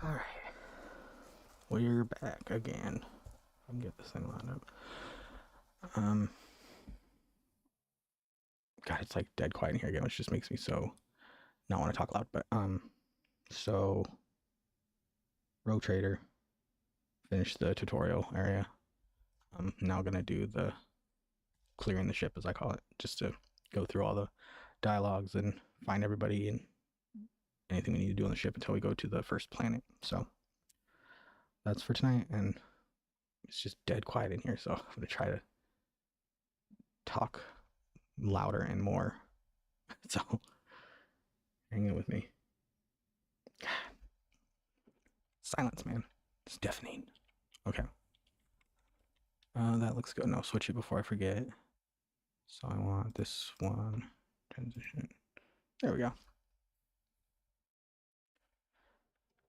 Alright, we're back again. I can get this thing lined up. God, it's like dead quiet in here again, which just makes me so not want to talk loud. But so Rogue Trader finished the tutorial area. I'm now gonna do the clearing the ship, as I call it, just to go through all the dialogues and find everybody and anything we need to do on the ship until we go to the first planet. So that's for tonight, and it's just dead quiet in here, so I'm gonna try to talk louder and more. So hang in with me. Silence, man. It's deafening. Okay. That looks good. No, switch it before I forget. So I want this one. Transition. There we go.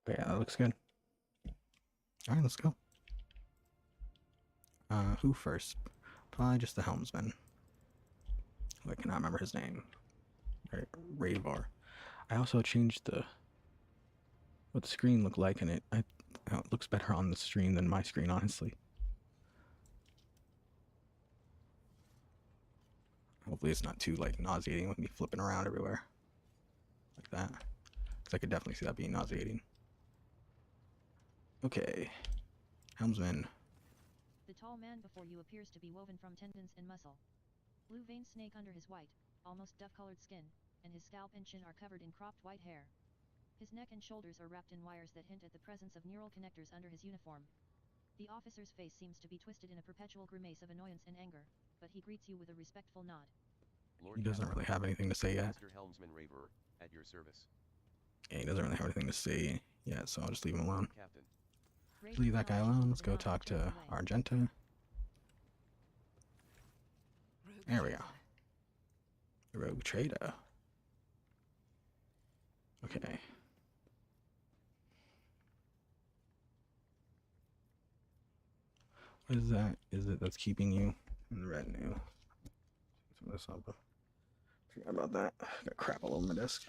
Okay, yeah, that looks good. All right, let's go. Who first? Probably just the helmsman. I cannot remember his name. Right, Ravar. I also changed what the screen looked like, and it looks better on the stream than my screen, honestly. Hopefully it's not too like nauseating with me flipping around everywhere like that, because I could definitely see that being nauseating. Okay, helmsman. The tall man before you appears to be woven from tendons and muscle. Blue vein snake under his white, almost duff-colored skin, and his scalp and chin are covered in cropped white hair. His neck and shoulders are wrapped in wires that hint at the presence of neural connectors under his uniform. The officer's face seems to be twisted in a perpetual grimace of annoyance and anger, but he greets you with a respectful nod. He doesn't really have anything to say yet. Mr. Helmsman Raver, at your service. Yeah, he doesn't really have anything to say yet, so I'll just leave him alone. Captain. Just leave that guy alone. Let's go talk to Argenta. There we go. The Rogue Trader. Okay. What is that? Is it that's keeping you in the retinue? Some of this up. Forgot about that. Got crap all over my desk.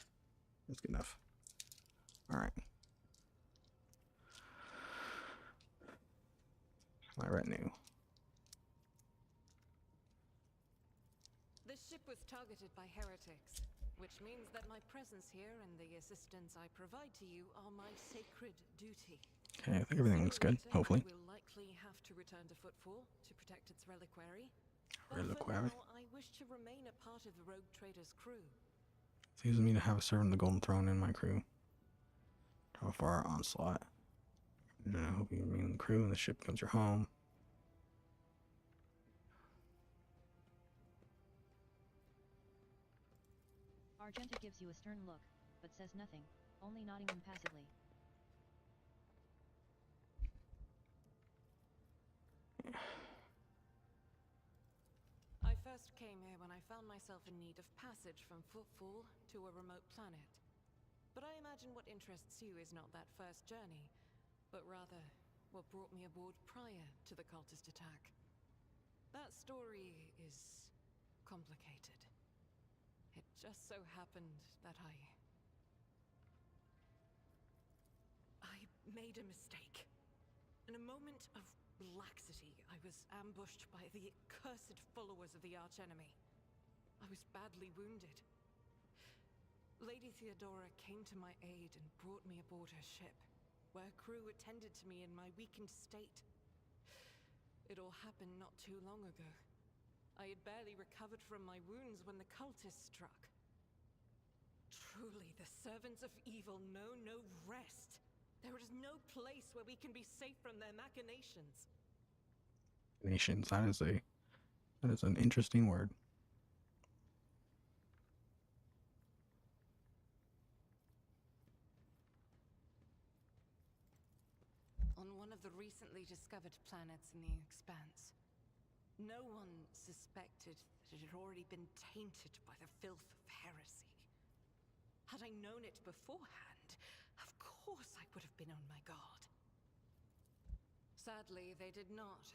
That's good enough. Alright. My retinue. This ship was targeted by heretics, which means that my presence here and the assistance I provide to you are my sacred duty. Okay, I think everything looks good, hopefully. I will likely have to return to Footfall to protect its reliquary. Reliquary? But for now, I wish to remain a part of the Rogue Trader's crew. Seems to me to have a servant of the Golden Throne in my crew. Travel for our onslaught. And I hope you remain in the crew and the ship becomes your home. Argenta gives you a stern look, but says nothing, only nodding impassively. I first came here when I found myself in need of passage from Footfall to a remote planet. But I imagine what interests you is not that first journey, but rather what brought me aboard prior to the cultist attack. That story is complicated. It just so happened that I made a mistake. In a moment of laxity, I was ambushed by the accursed followers of the archenemy. I was badly wounded. Lady Theodora came to my aid and brought me aboard her ship, where crew attended to me in my weakened state. It all happened not too long ago. I had barely recovered from my wounds when the cultists struck. Truly, the servants of evil know no rest. There is no place where we can be safe from their machinations. Nations, that is an interesting word. On one of the recently discovered planets in the Expanse, no one suspected that it had already been tainted by the filth of heresy. Had I known it beforehand, of course I would have been on my guard. Sadly, they did not.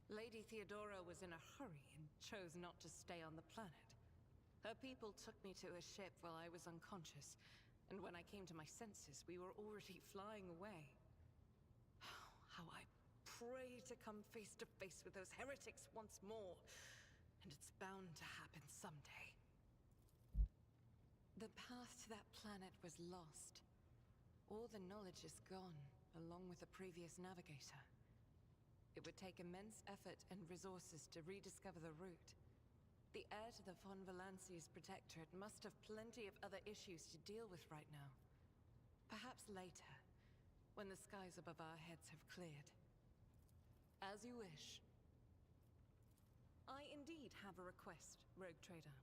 Lady Theodora was in a hurry and chose not to stay on the planet. Her people took me to a ship while I was unconscious, And when I came to my senses, we were already flying away. How I pray to come face to face with those heretics once more. And it's bound to happen someday. The path to that planet was lost. All the knowledge is gone, along with the previous navigator. It would take immense effort and resources to rediscover the route. The heir to the von Valancius Protectorate must have plenty of other issues to deal with right now. Perhaps later, when the skies above our heads have cleared. As you wish. I indeed have a request, Rogue Trader.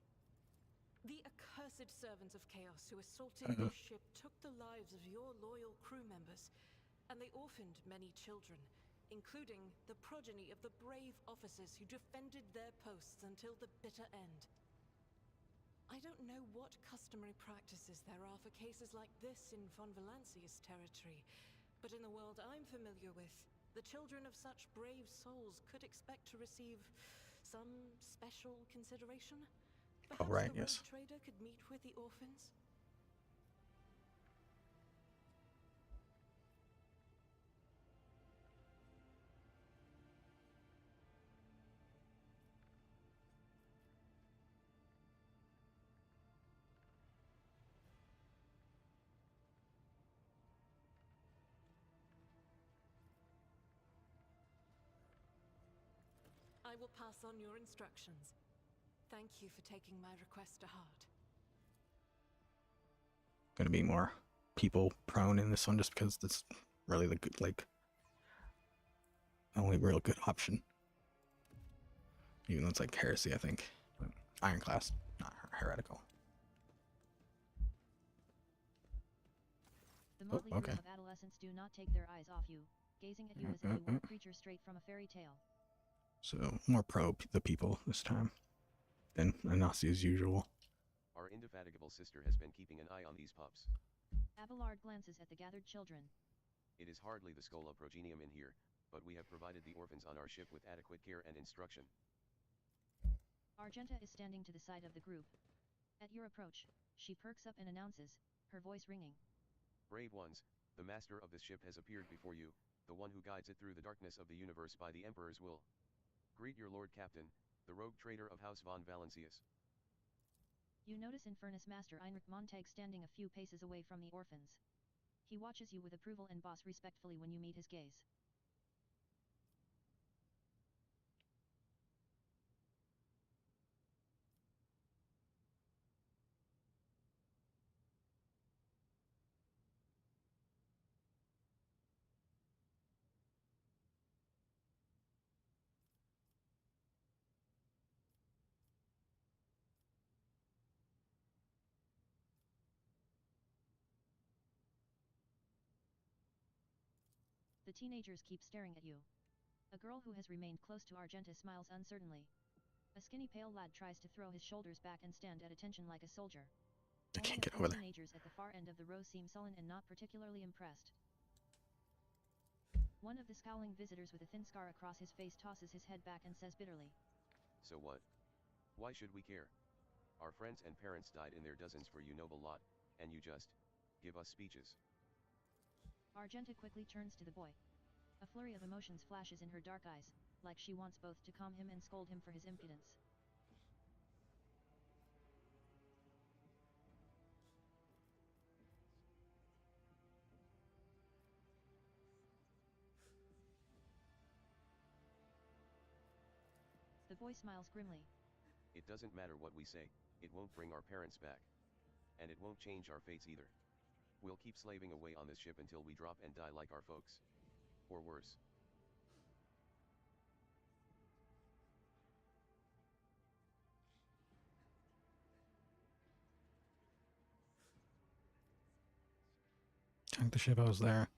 The accursed servants of Chaos who assaulted this ship took the lives of your loyal crew members, and they orphaned many children, including the progeny of the brave officers who defended their posts until the bitter end. I don't know what customary practices there are for cases like this in von Valancius territory, but in the world I'm familiar with, the children of such brave souls could expect to receive some special consideration. Perhaps right, the yes. Rogue Trader could meet with the orphans? I will pass on your instructions. Thank you for taking my request to heart. Gonna be more people prone in this one just because that's really the good, like, only real good option. Even though it's like heresy, I think. But Ironclast, not heretical. The motley okay. group of adolescents do not take their eyes off you, gazing at you as if you were a creature straight from a fairy tale. So more pro the people this time than Anasi as usual. Our indefatigable sister has been keeping an eye on these pups. Abelard glances at the gathered children. It is hardly the Scola progenium in here, but we have provided the orphans on our ship with adequate care and instruction. Argenta is standing to the side of the group. At your approach, she perks up and announces, her voice ringing. Brave ones, the master of this ship has appeared before you, the one who guides it through the darkness of the universe by the Emperor's will. Greet your Lord Captain, the rogue trader of House von Valancius. You notice Infernus Master Heinrich Montag standing a few paces away from the orphans. He watches you with approval and bows respectfully when you meet his gaze. The teenagers keep staring at you. A girl who has remained close to Argenta smiles uncertainly. A skinny pale lad tries to throw his shoulders back and stand at attention like a soldier. I can't get Only over a few there. teenagers at the far end of the row seem sullen and not particularly impressed. One of the scowling visitors with a thin scar across his face tosses his head back and says bitterly, So what? Why should we care? Our friends and parents died in their dozens for you noble lot, and you just give us speeches. Argenta quickly turns to the boy. A flurry of emotions flashes in her dark eyes, like she wants both to calm him and scold him for his impudence. The boy smiles grimly. It doesn't matter what we say, it won't bring our parents back. And it won't change our fates either. We'll keep slaving away on this ship until we drop and die like our folks. Or worse. Tank the ship, I was there.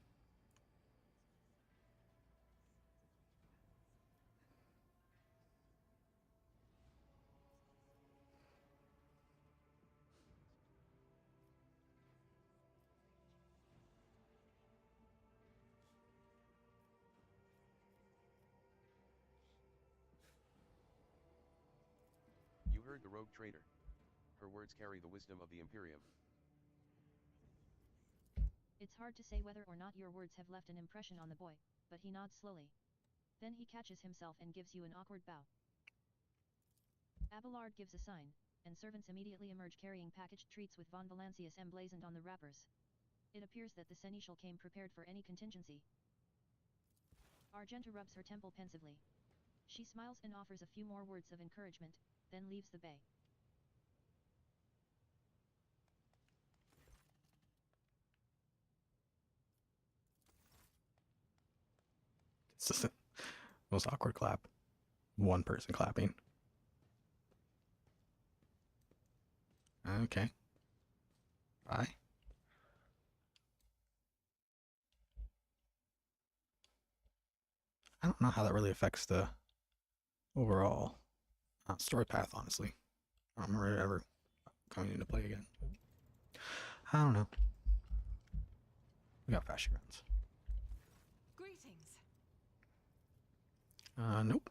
You heard the rogue trader. Her words carry the wisdom of the Imperium. It's hard to say whether or not your words have left an impression on the boy, but he nods slowly. Then he catches himself and gives you an awkward bow. Abelard gives a sign, and servants immediately emerge carrying packaged treats with Von Valancius emblazoned on the wrappers. It appears that the seneschal came prepared for any contingency. Argenta rubs her temple pensively. She smiles and offers a few more words of encouragement, then leaves the bay. It's just the most awkward clap. One person clapping. Okay. Bye. I don't know how that really affects the overall story path, honestly. I don't remember it ever coming into play again. I don't know. We got fast rounds. Greetings. Nope.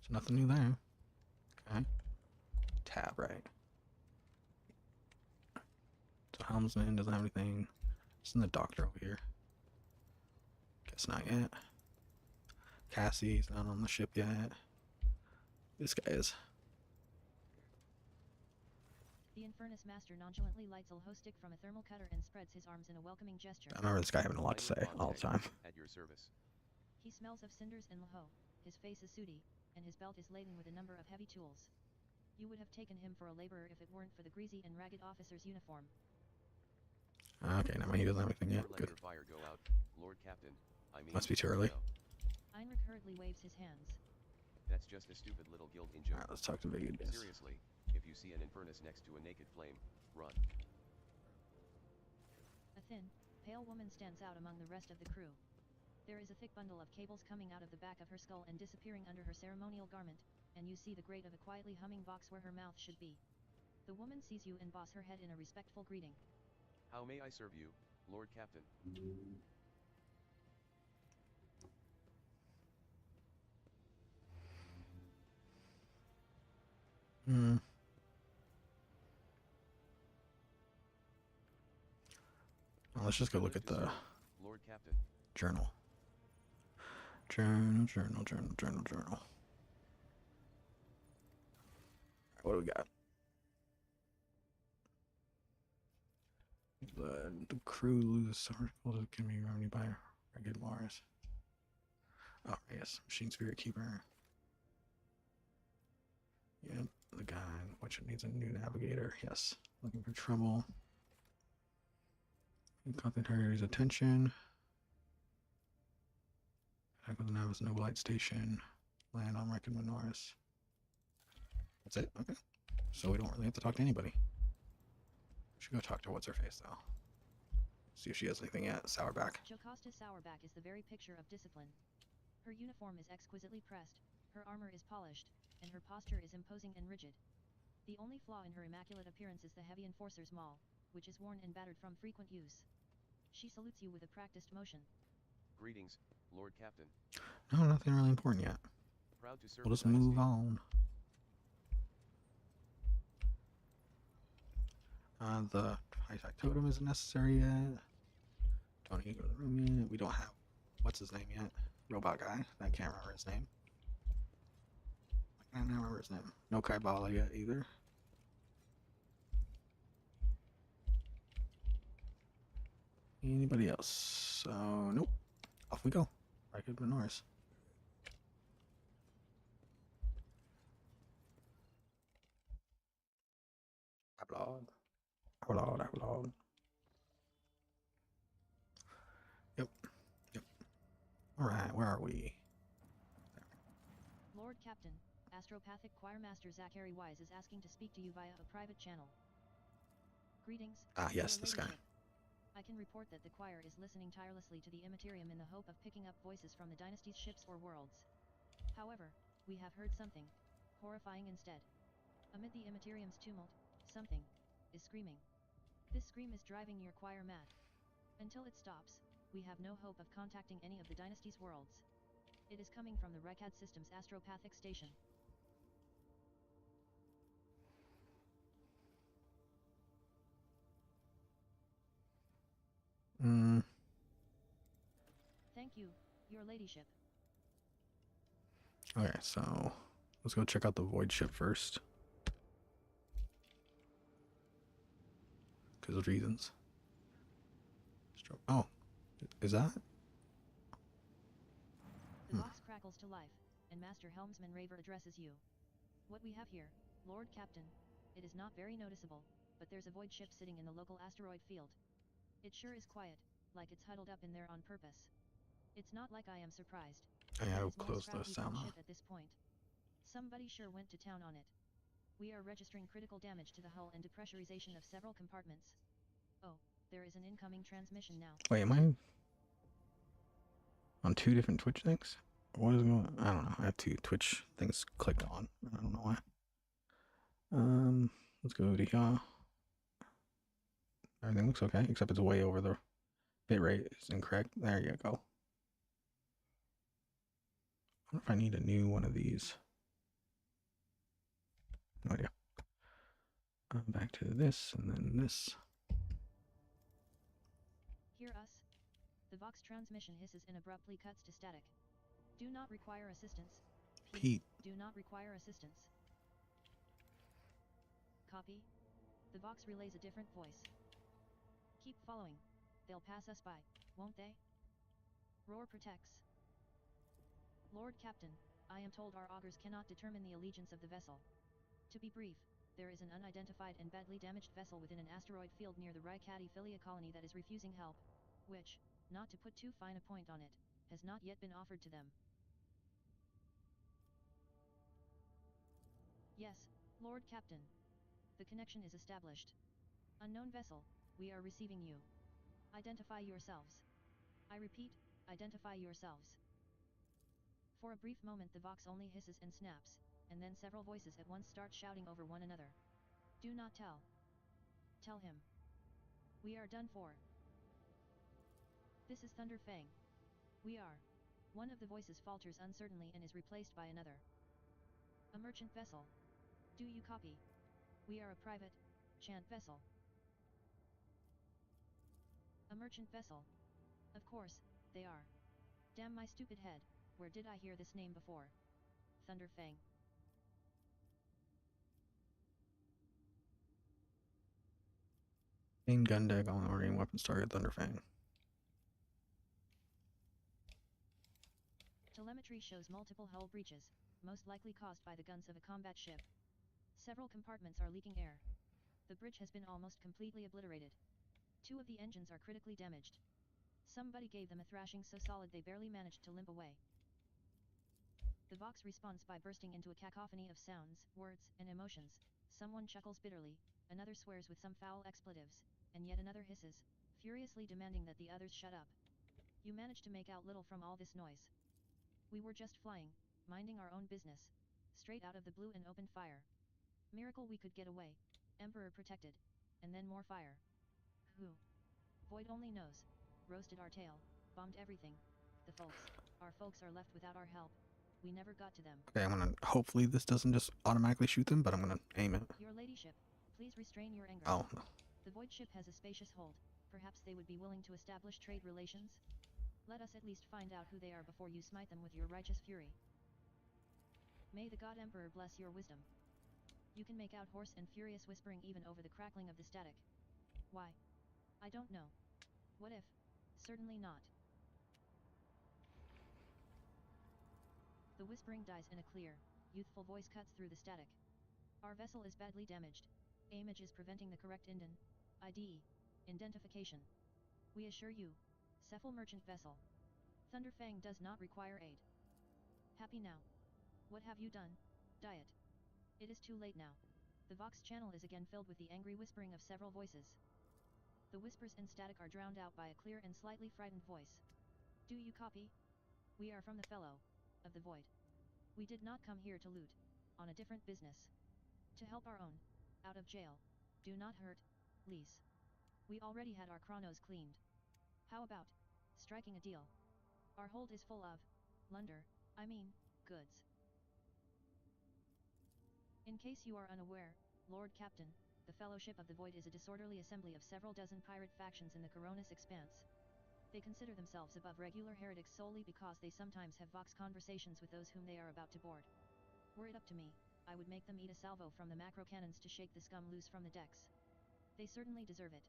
There's nothing new there. Okay. Tab, right. So helmsman doesn't have anything. Isn't the doctor over here? Guess not yet. Cassie's not on the ship yet. This guy is. The Infernus Master nonchalantly lights a stick from a thermal cutter and spreads his arms in a welcoming gesture. I remember this guy having a lot to say all the time. At your service. He smells of cinders and laho, his face is sooty, and his belt is laden with a number of heavy tools. You would have taken him for a laborer if it weren't for the greasy and ragged officer's uniform. Okay, never mind, he doesn't have anything yet. Never let Good. your fire go out, Lord Captain. I mean, Must be too early. no. Heinrich hurriedly waves his hands. That's just a stupid little guilt-in joke. Alright, let's talk to Big Guess. Seriously, if you see an Infernus next to a naked flame, run. A thin, pale woman stands out among the rest of the crew. There is a thick bundle of cables coming out of the back of her skull and disappearing under her ceremonial garment, and you see the grate of a quietly humming box where her mouth should be. The woman sees you and bows her head in a respectful greeting. How may I serve you, Lord Captain? Well, let's just go look at the Lord Captain. journal. Journal. Alright, what do we got? The crew loses articles that can be remedied by regular Mars. Oh, yes, machine spirit keeper. Yep, the guy which needs a new navigator. Yes, looking for trouble. Concentrate his attention. Back with the Navis Noblite Station. Land on Reckon Minoris. That's it? Okay. So we don't really have to talk to anybody. We should go talk to what's her face though. See if she has anything yet. Sourback. Jocasta Sourback is the very picture of discipline. Her uniform is exquisitely pressed, her armor is polished, and her posture is imposing and rigid. The only flaw in her immaculate appearance is the heavy enforcer's maul, which is worn and battered from frequent use. She salutes you with a practiced motion. Greetings, Lord Captain. No, nothing really important yet. Proud to serve We'll the just move dynasty. on. The high-tech totem isn't necessary yet. Don't need to go to the room yet. We don't have, what's his name yet? Robot guy. I can't remember his name. I can't remember his name. No Kaibala yet either. Anybody else? So, nope. Off we go. Right, good Minoris. Applaud. Yep. Alright, where are we? Lord Captain, Astropathic Choirmaster Zachary Wise is asking to speak to you via a private channel. Greetings. Ah, yes, your this guy. ladyship. I can report that the choir is listening tirelessly to the Immaterium in the hope of picking up voices from the dynasty's ships or worlds. However, we have heard something horrifying instead. Amid the Immaterium's tumult, something is screaming. This scream is driving your choir mad. Until it stops, we have no hope of contacting any of the dynasty's worlds. It is coming from the Rekad System's astropathic station. Thank you, your ladyship. Okay, so let's go check out the void ship first. Because of reasons. Oh, is that? The box crackles to life, and Master Helmsman Raver addresses you. What we have here, Lord Captain, it is not very noticeable, but there's a void ship sitting in the local asteroid field. It sure is quiet, like it's huddled up in there on purpose. It's not like I am surprised. I have It's more closed the scrappy sound than off. shit at this point. Somebody sure went to town on it. We are registering critical damage to the hull and depressurization of several compartments. Oh, there is an incoming transmission now. Wait, am I on two different Twitch things? What is going on? I don't know. I have two Twitch things clicked on. I don't know why. Let's go to here. Everything looks okay, except it's way over the bitrate is incorrect. There you go. I wonder if I need a new one of these. No idea. Back to this and then this. Hear us? The Vox transmission hisses and abruptly cuts to static. Do not require assistance. Pete. Do not require assistance. Copy. The Vox relays a different voice. Keep following. They'll pass us by, won't they? Roar protects. Lord Captain, I am told our augurs cannot determine the allegiance of the vessel. To be brief, there is an unidentified and badly damaged vessel within an asteroid field near the Rykati Philia colony that is refusing help, which, not to put too fine a point on it, has not yet been offered to them. Yes, Lord Captain. The connection is established. Unknown vessel, we are receiving you. Identify yourselves. I repeat, identify yourselves. For a brief moment the Vox only hisses and snaps, and then several voices at once start shouting over one another. Do not tell. Tell him. We are done for. This is Thunder Fang. We are. One of the voices falters uncertainly and is replaced by another. A merchant vessel. Do you copy? We are a private, chant vessel. A merchant vessel. Of course, they are. Damn my stupid head, where did I hear this name before? Thunder Fang. Main gun deck on ordering weapons target Thunderfang. Telemetry shows multiple hull breaches, most likely caused by the guns of a combat ship. Several compartments are leaking air. The bridge has been almost completely obliterated. 2 of the engines are critically damaged. Somebody gave them a thrashing so solid they barely managed to limp away. The Vox responds by bursting into a cacophony of sounds, words, and emotions. Someone chuckles bitterly, another swears with some foul expletives, and yet another hisses, furiously demanding that the others shut up. You manage to make out little from all this noise. We were just flying, minding our own business. Straight out of the blue and opened fire. Miracle we could get away. Emperor protected. And then more fire. Who? Void only knows. Roasted our tail, bombed everything. The folks, our folks are left without our help. We never got to them. Okay, I'm gonna, hopefully this doesn't just automatically shoot them, but I'm gonna aim it. Your ladyship, please restrain your anger. Oh. The void ship has a spacious hold. Perhaps they would be willing to establish trade relations? Let us at least find out who they are before you smite them with your righteous fury. May the God Emperor bless your wisdom. You can make out hoarse and furious whispering even over the crackling of the static. Why? I don't know. What if? Certainly not. The whispering dies and a clear, youthful voice cuts through the static. Our vessel is badly damaged. Image is preventing the correct ID. Identification. We assure you. Cephal merchant vessel. Thunderfang does not require aid. Happy now. What have you done, Diet? It is too late now. The Vox channel is again filled with the angry whispering of several voices. The whispers and static are drowned out by a clear and slightly frightened voice. Do you copy? We are from the Fellow of the Void. We did not come here to loot, on a different business. To help our own, out of jail. Do not hurt, Lise. We already had our chronos cleaned. How about striking a deal? Our hold is full of goods. In case you are unaware, Lord Captain, the Fellowship of the Void is a disorderly assembly of several dozen pirate factions in the Coronis Expanse. They consider themselves above regular heretics solely because they sometimes have vox conversations with those whom they are about to board. Were it up to me, I would make them eat a salvo from the macro cannons to shake the scum loose from the decks. They certainly deserve it.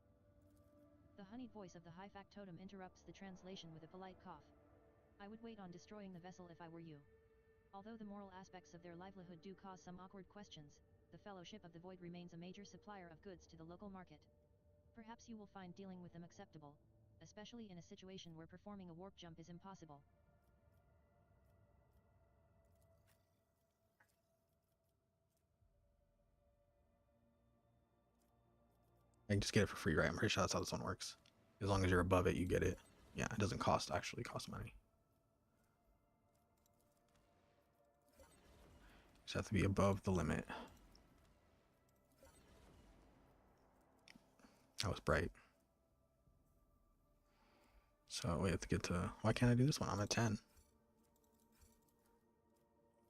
The honeyed voice of the high factotum interrupts the translation with a polite cough. I would wait on destroying the vessel if I were you. Although the moral aspects of their livelihood do cause some awkward questions, the Fellowship of the Void remains a major supplier of goods to the local market. Perhaps you will find dealing with them acceptable, especially in a situation where performing a warp jump is impossible. I can just get it for free, right? I'm pretty sure that's how this one works. As long as you're above it, you get it. Yeah, it doesn't actually cost money. You just have to be above the limit. That was bright. So we have to get to... Why can't I do this one? I'm at 10.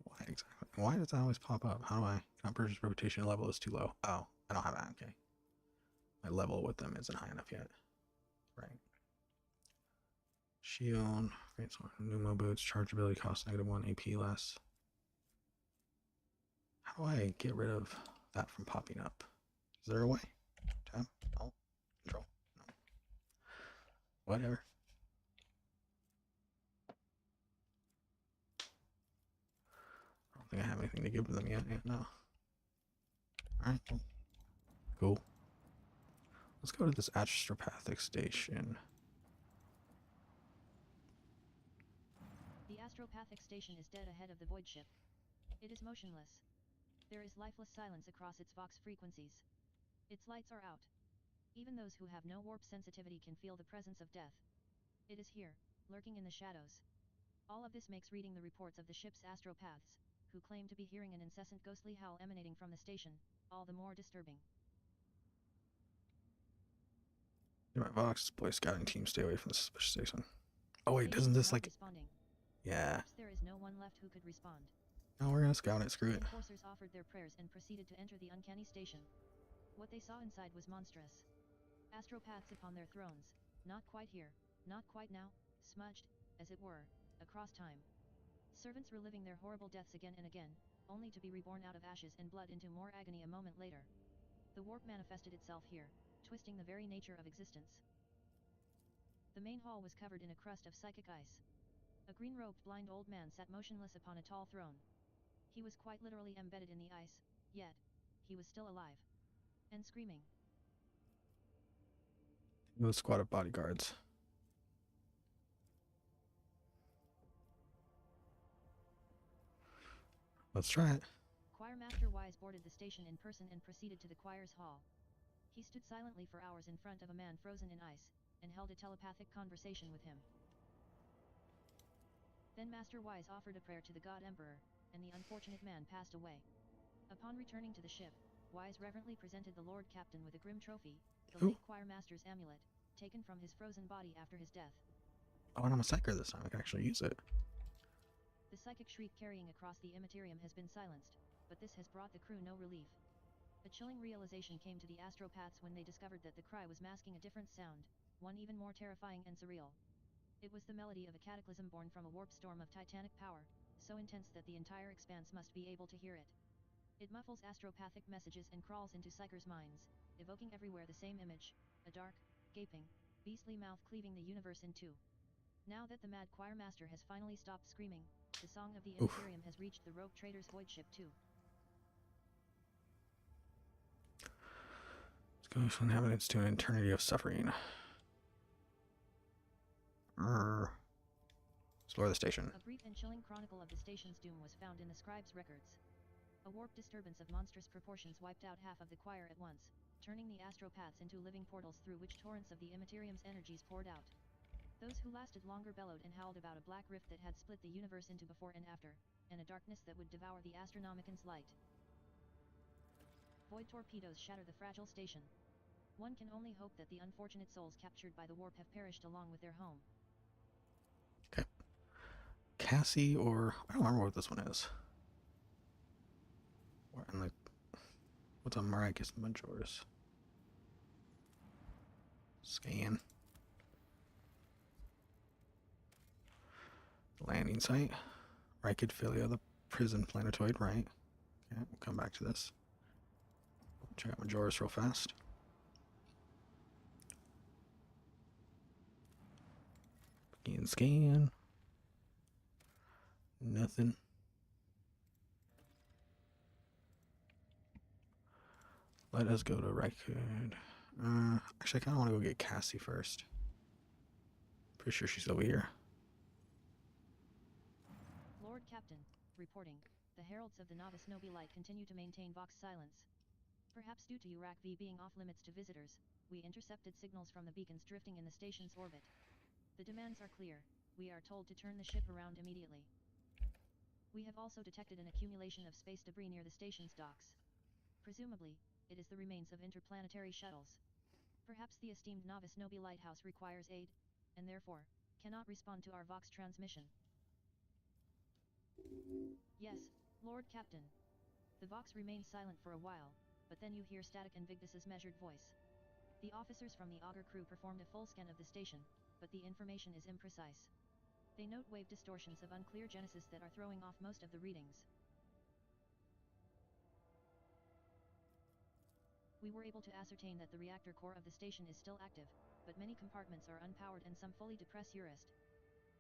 Why exactly? Why does that always pop up? How do I... Purchase reputation level is too low. Oh, I don't have that. Okay. My level with them isn't high enough yet. Right. Shield. Great sword. Pneumo boots. Chargeability costs -1. AP less. How do I get rid of that from popping up? Is there a way? Tab? Alt? Control? No. Whatever. I don't think I have anything to give them yet. Yeah, no. Alright. Cool. Let's go to this astropathic station. The astropathic station is dead ahead of the void ship. It is motionless. There is lifeless silence across its vox frequencies. Its lights are out. Even those who have no warp sensitivity can feel the presence of death. It is here, lurking in the shadows. All of this makes reading the reports of the ship's astropaths, who claim to be hearing an incessant ghostly howl emanating from the station, all the more disturbing. My Vox, boy scouting team, stay away from the suspicious station. Oh wait, Station doesn't is this not like... responding. Yeah. Perhaps there is no one left who could respond. No, we're gonna scout it, screw The it. enforcers offered their prayers and proceeded to enter the uncanny station. What they saw inside was monstrous. Astropaths upon their thrones, not quite here, not quite now, smudged, as it were, across time. Servants reliving their horrible deaths again and again, only to be reborn out of ashes and blood into more agony a moment later. The warp manifested itself here, twisting the very nature of existence. The main hall was covered in a crust of psychic ice. A green-robed blind old man sat motionless upon a tall throne. He was quite literally embedded in the ice, yet, he was still alive. And screaming. No squad of bodyguards. Let's try it. Choir Master Wise boarded the station in person and proceeded to the choir's hall. He stood silently for hours in front of a man frozen in ice, and held a telepathic conversation with him. Then Master Wise offered a prayer to the God Emperor, and the unfortunate man passed away. Upon returning to the ship, Wise reverently presented the Lord Captain with a grim trophy, the Ooh. late choir master's amulet, taken from his frozen body after his death. Oh, and I'm a psyker this time. I can actually use it. The psychic shriek carrying across the immaterium has been silenced, but this has brought the crew no relief. A chilling realization came to the astropaths when they discovered that the cry was masking a different sound, one even more terrifying and surreal. It was the melody of a cataclysm born from a warp storm of titanic power, so intense that the entire expanse must be able to hear it. It muffles astropathic messages and crawls into psychers' minds, evoking everywhere the same image, a dark, gaping, beastly mouth cleaving the universe in two. Now that the mad choir master has finally stopped screaming, the song of the Imperium has reached the rogue trader's void ship too. Let's go from inhabitants to an eternity of suffering. Explore the station. A brief and chilling chronicle of the station's doom was found in the scribe's records. A warp disturbance of monstrous proportions wiped out half of the choir at once, turning the astropaths into living portals through which torrents of the Immaterium's energies poured out. Those who lasted longer bellowed and howled about a black rift that had split the universe into before and after, and a darkness that would devour the Astronomican's light. Void torpedoes shatter the fragile station. One can only hope that the unfortunate souls captured by the warp have perished along with their home. Okay. Cassie, or I don't remember what this one is. And like, what's a Maracus Majors? Scan. Landing site. Rhicophilia, the prison planetoid, right? Okay, we'll come back to this. Check out Majoris real fast. Scan. Nothing. Let us go to Rhykud. Actually, I kind of want to go get Cassie first. Pretty sure she's over here. Lord Captain, reporting. The heralds of the Novice Nobilite continue to maintain Vox silence. Perhaps due to Urak V being off-limits to visitors, we intercepted signals from the beacons drifting in the station's orbit. The demands are clear. We are told to turn the ship around immediately. We have also detected an accumulation of space debris near the station's docks. Presumably, it is the remains of interplanetary shuttles. Perhaps the esteemed Novice Nobi Lighthouse requires aid, and therefore, cannot respond to our Vox transmission. Yes, Lord Captain. The Vox remains silent for a while, but then you hear static in Vigdis's measured voice. The officers from the Augur crew performed a full scan of the station, but the information is imprecise. They note wave distortions of unclear genesis that are throwing off most of the readings. We were able to ascertain that the reactor core of the station is still active, but many compartments are unpowered and some fully depressed Urist.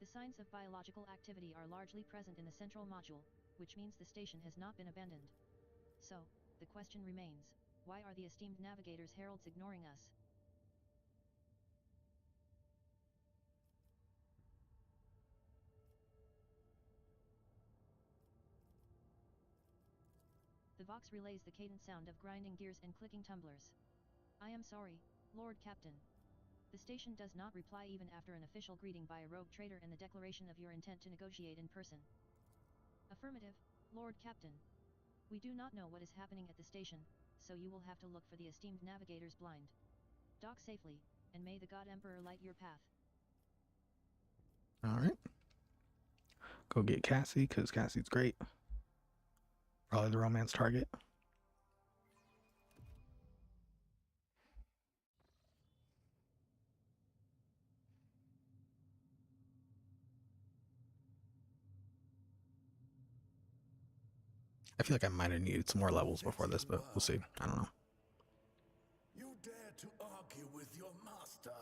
The signs of biological activity are largely present in the central module, which means the station has not been abandoned. So, the question remains, why are the esteemed navigators heralds ignoring us? The Vox relays the cadent sound of grinding gears and clicking tumblers. I am sorry, Lord Captain. The station does not reply even after an official greeting by a rogue trader and the declaration of your intent to negotiate in person. Affirmative, Lord Captain. We do not know what is happening at the station, so you will have to look for the esteemed navigators blind. Dock safely, and may the God Emperor light your path. Alright. Go get Cassie, because Cassie's great. Probably the romance target. I feel like I might have needed some more levels before this, but we'll see. I don't know. You dare to argue with your master?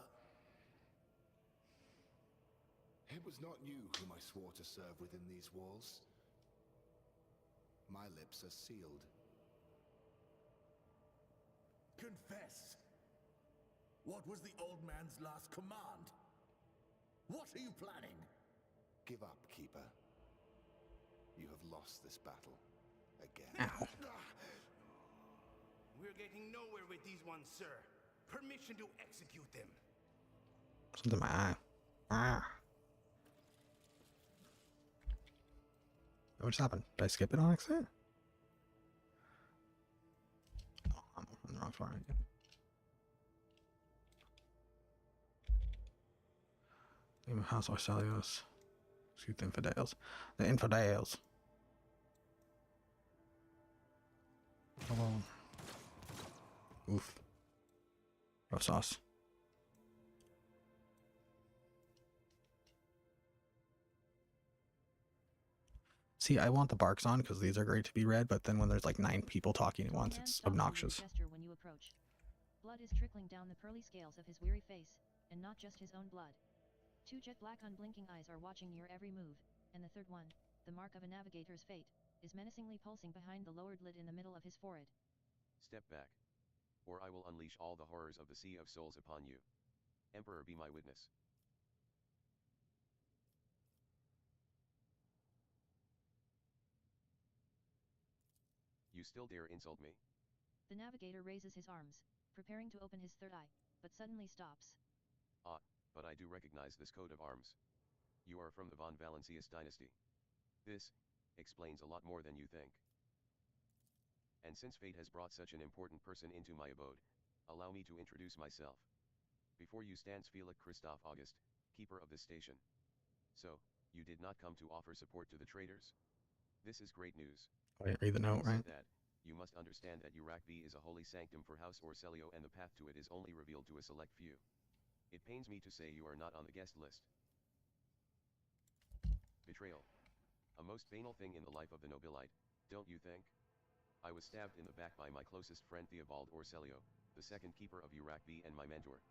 It was not you whom I swore to serve within these walls. My lips are sealed. Confess! What was the old man's last command? What are you planning? Give up, Keeper. You have lost this battle. Again. Ow. We're getting nowhere with these ones, sir. Permission to execute them. Something in my eye. Ah. What just happened? Did I skip it on accident? Oh, I'm on the wrong spot. Name of House Arcelios. Excuse the infidels. The infidels. Hello. Oof. Rough sauce. See, I want the barks on because these are great to be read, but then when there's like 9 people talking at once, it's obnoxious. Gesture when you approach. Blood is trickling down the pearly scales of his weary face, and not just his own blood. 2 jet black unblinking eyes are watching your every move, and the third one, the mark of a navigator's fate, is menacingly pulsing behind the lowered lid in the middle of his forehead. Step back. Or I will unleash all the horrors of the Sea of Souls upon you. Emperor, be my witness. You still dare insult me? The navigator raises his arms, preparing to open his third eye, but suddenly stops. Ah, but I do recognize this coat of arms. You are from the von Valancius dynasty. This explains a lot more than you think. And since fate has brought such an important person into my abode, allow me to introduce myself. Before you stands Felix Christoph August, keeper of this station. So, you did not come to offer support to the traitors? This is great news. I didn't read the note, Having right? said that, you must understand that Urak V is a holy sanctum for House Orcelio and the path to it is only revealed to a select few. It pains me to say you are not on the guest list. Betrayal. A most banal thing in the life of the nobilite, don't you think? I was stabbed in the back by my closest friend Theobald Orselio, the second keeper of Urak-B and my mentor.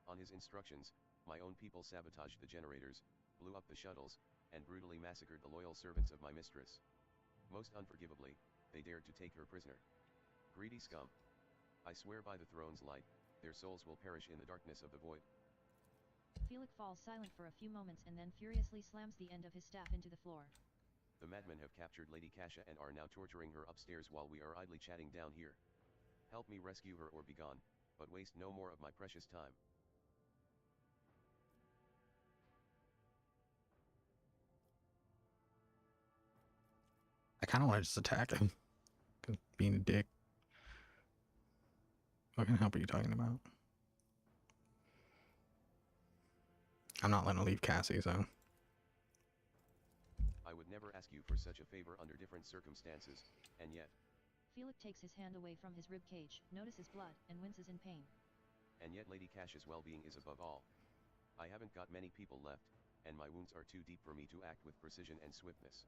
On his instructions, my own people sabotaged the generators, blew up the shuttles, and brutally massacred the loyal servants of my mistress. Most unforgivably, they dared to take her prisoner. Greedy scum. I swear by the throne's light, their souls will perish in the darkness of the void. Felix falls silent for a few moments and then furiously slams the end of his staff into the floor. The madmen have captured Lady Kasha and are now torturing her upstairs while we are idly chatting down here. Help me rescue her or be gone, but waste no more of my precious time. I kind of want to just attack him. 'Cause being a dick. What kind of help are you talking about? I'm not letting him leave Cassie, so. I would never ask you for such a favor under different circumstances, and yet. Felix takes his hand away from his rib cage, notices blood, and winces in pain. And yet Lady Kasha's well-being is above all. I haven't got many people left, and my wounds are too deep for me to act with precision and swiftness.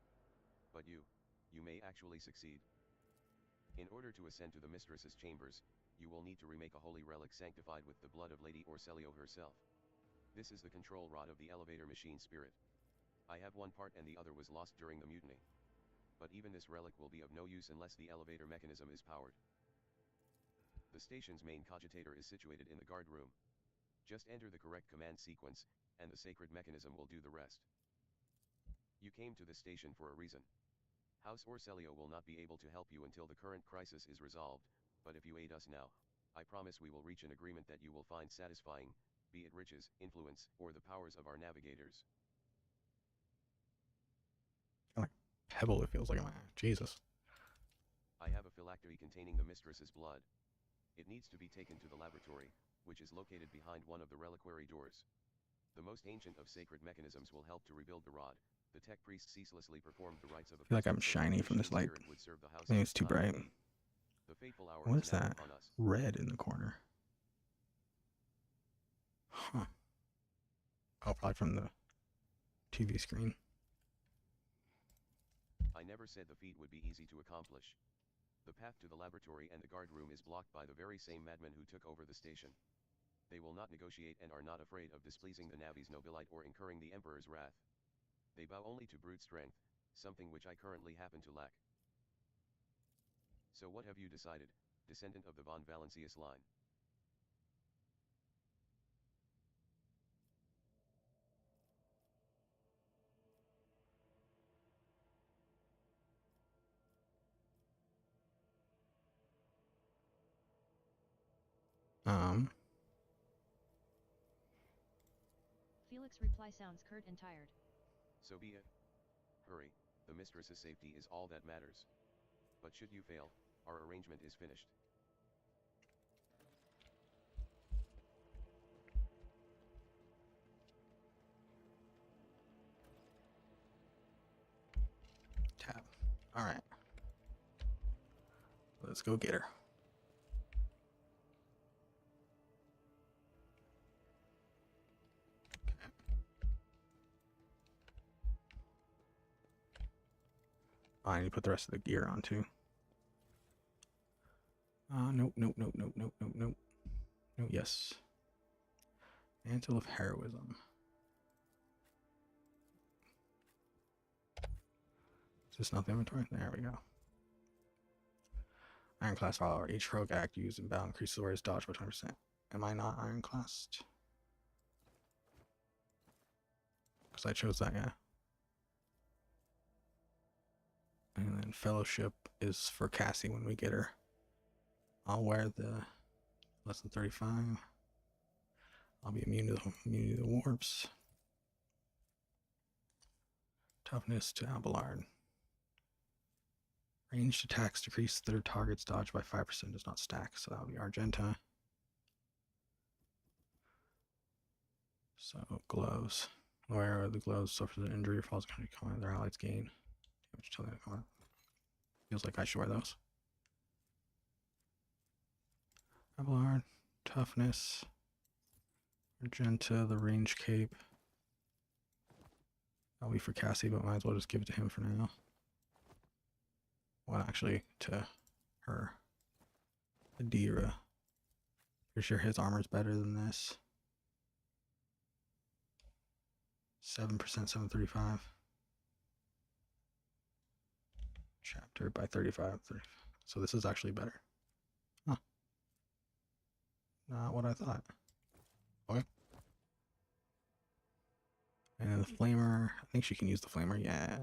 But you may actually succeed. In order to ascend to the mistress's chambers, you will need to remake a holy relic sanctified with the blood of Lady Orselio herself. This is the control rod of the elevator machine spirit. I have one part and the other was lost during the mutiny. But even this relic will be of no use unless the elevator mechanism is powered. The station's main cogitator is situated in the guard room. Just enter the correct command sequence, and the sacred mechanism will do the rest. You came to this station for a reason. House Orselio will not be able to help you until the current crisis is resolved, but if you aid us now, I promise we will reach an agreement that you will find satisfying, be it riches, influence, or the powers of our navigators. Like pebble, it feels like. Jesus. I have a phylactery containing the mistress's blood. It needs to be taken to the laboratory, which is located behind one of the reliquary doors. The most ancient of sacred mechanisms will help to rebuild the rod. The tech priest ceaselessly performed the rites of a I feel like I'm shiny from this light. Maybe it's too bright. The fateful hour What is is now that? upon us. Red in the corner. Huh. Oh, probably from the TV screen. I never said the feat would be easy to accomplish. The path to the laboratory and the guard room is blocked by the very same madmen who took over the station. They will not negotiate and are not afraid of displeasing the Navi's nobilite or incurring the Emperor's wrath. They bow only to brute strength, something which I currently happen to lack. So what have you decided, descendant of the von Valancius line? Felix's reply sounds curt and tired. So be it. Hurry, the mistress's safety is all that matters. But should you fail, our arrangement is finished. Tap. Alright. Let's go get her. I need to put the rest of the gear on too. Nope. No, yes. Mantle of Heroism. Is this not the inventory? There we go. Ironclast follower. Each heroic act used in battle increases the warrior's dodge by 20%. Am I not ironclassed? Because I chose that, yeah. And then fellowship is for Cassie when we get her. I'll wear the less than 35. I'll be immune to the warps. Toughness to Abelard. Ranged attacks decrease their target's dodge by 5%, does not stack, so that'll be Argenta. So gloves. Where the gloves suffers an injury or falls into combat, their allies gain damage till they combat. Feels like I should wear those. Abelard, toughness, Argenta, the range cape. Probably for Cassie, but might as well just give it to him for now. Well, actually, to her. Adira. Pretty sure his armor's better than this. 7%, 735. Chapter by 35. So this is actually better. Huh. Not what I thought. Okay. And the flamer. I think she can use the flamer. Yeah.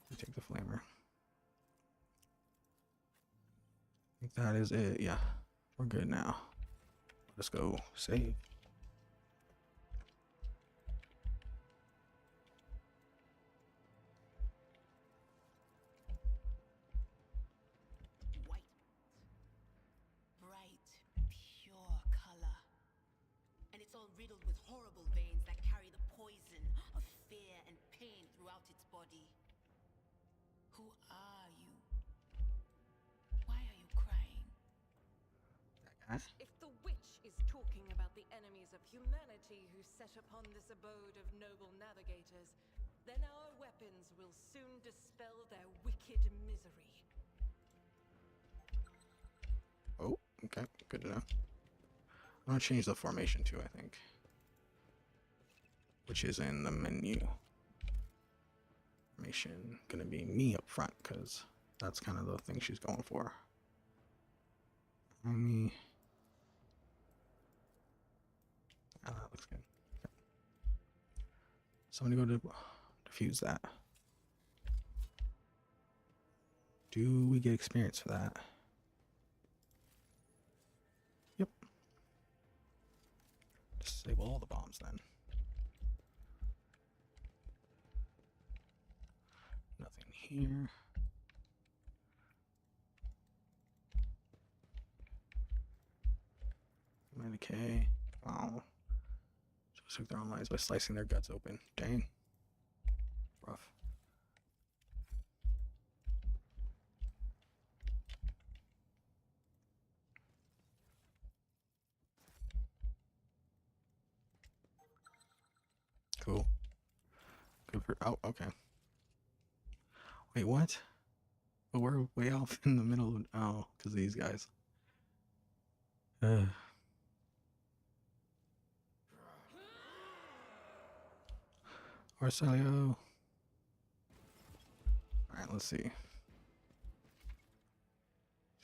We take the flamer. I think that is it. Yeah. We're good now. Let's go save. White. Bright, pure color. And it's all riddled with horrible veins that carry the poison of fear and pain throughout its body. Who are you? Why are you crying? If the witch is talking about the enemies of humanity who set upon this abode of noble navigators, then our weapons will soon dispel their wicked misery. Oh, okay. Good to know. I'm going to change the formation too, I think. Which is in the menu. Formation going to be me up front, because that's kind of the thing she's going for. Me. Ah, that looks good. Okay. So I'm going to go to diffuse that. Do we get experience for that? Yep. Disable all the bombs then. Nothing here. Medicaid. Oh. Just took their own lives by slicing their guts open. Dang. Rough. Cool. Good for. Oh, okay. Wait, what? But we're way off in the middle of. Oh, because of these guys. Arcelio. Alright, let's see.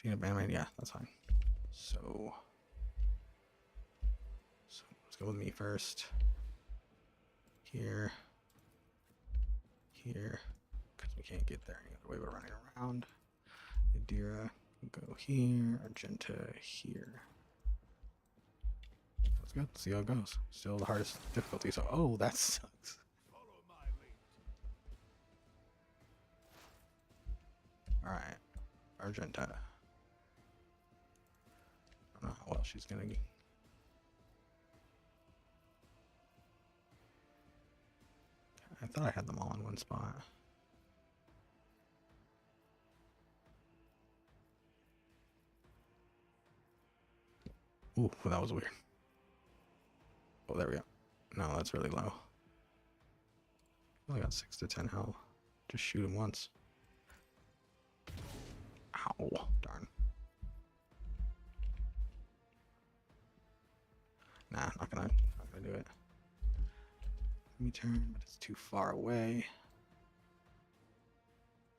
Seen a bandmaid? Yeah, that's fine. So let's go with me first. Here. Here. Because we can't get there any other way. We're running around. Adira can go here. Argenta here. Let's go. See how it goes. Still the hardest difficulty. So, oh, that sucks. Alright. Argenta. I don't know how well she's gonna get. I thought I had them all in one spot. Ooh, that was weird. Oh, there we go. No, that's really low. I only got 6 to 10 health. Just shoot him once. Ow, darn. Nah, not gonna do it. Let me turn, but it's too far away.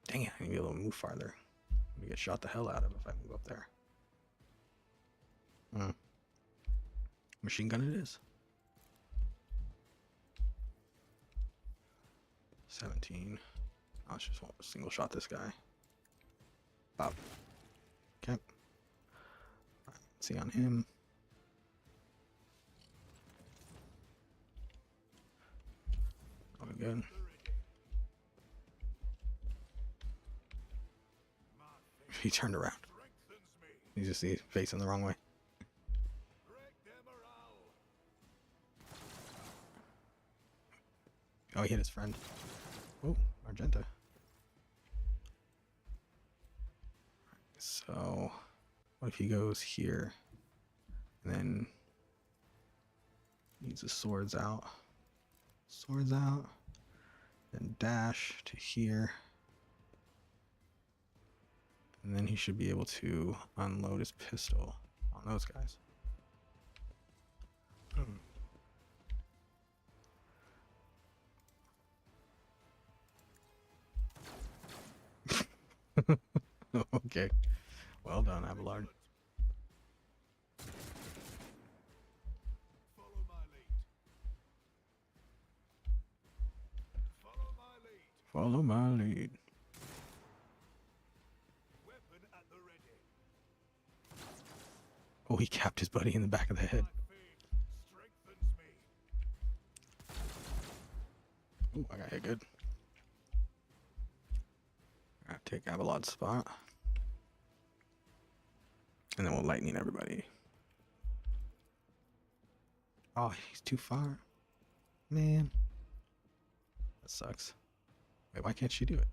Dang it, I need to be able to move farther. I'm gonna get shot the hell out of if I move up there. Machine gun it is. 17. Let's just single shot this guy. Pop. Okay. Right, let's see on him. Oh, good. He turned around. You just see his facing the wrong way. Oh, he hit his friend. Oh, Argenta. So, what if he goes here and then needs his swords out? Swords out. then dash to here. And then he should be able to unload his pistol on those guys. Okay. Well done, Abelard. Follow my lead. Follow my lead. Follow my lead. Weapon at the ready. Oh, he capped his buddy in the back of the head. My faith strengthens me. Ooh, I got hit good. Alright, take Abelard's spot. And then we'll lightning everybody. Oh, he's too far. Man. That sucks. Wait, why can't she do it?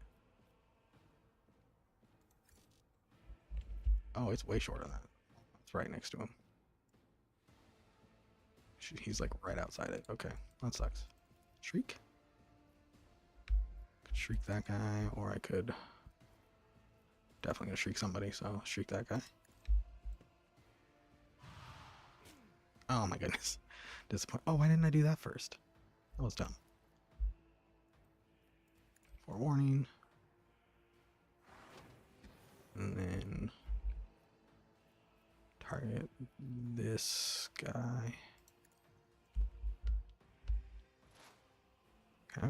Oh, it's way shorter than that. It's right next to him. He's like right outside it. Okay, that sucks. Shriek? Could shriek that guy, or I could... Definitely gonna shriek somebody, so shriek that guy. Oh my goodness. Disappoint. Oh, why didn't I do that first? That was dumb. Forewarning. And then target this guy. Okay.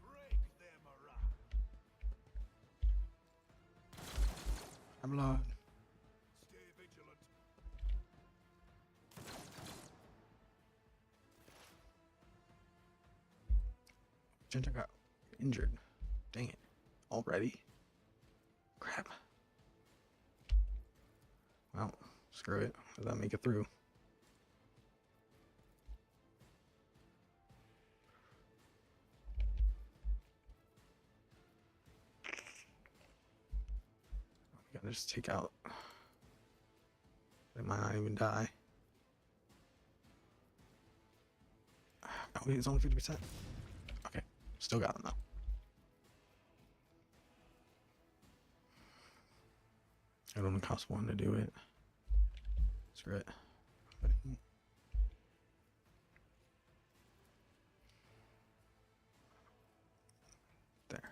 Break their morale. I'm blood. Stay vigilant. Ginger got injured. Dang it. Already? Crap. Well, screw it. Let that make it through. We gotta just take out. They might not even die. Oh, he's only 50%. Okay, still got him though. It only costs 1 to do it. Screw it. There.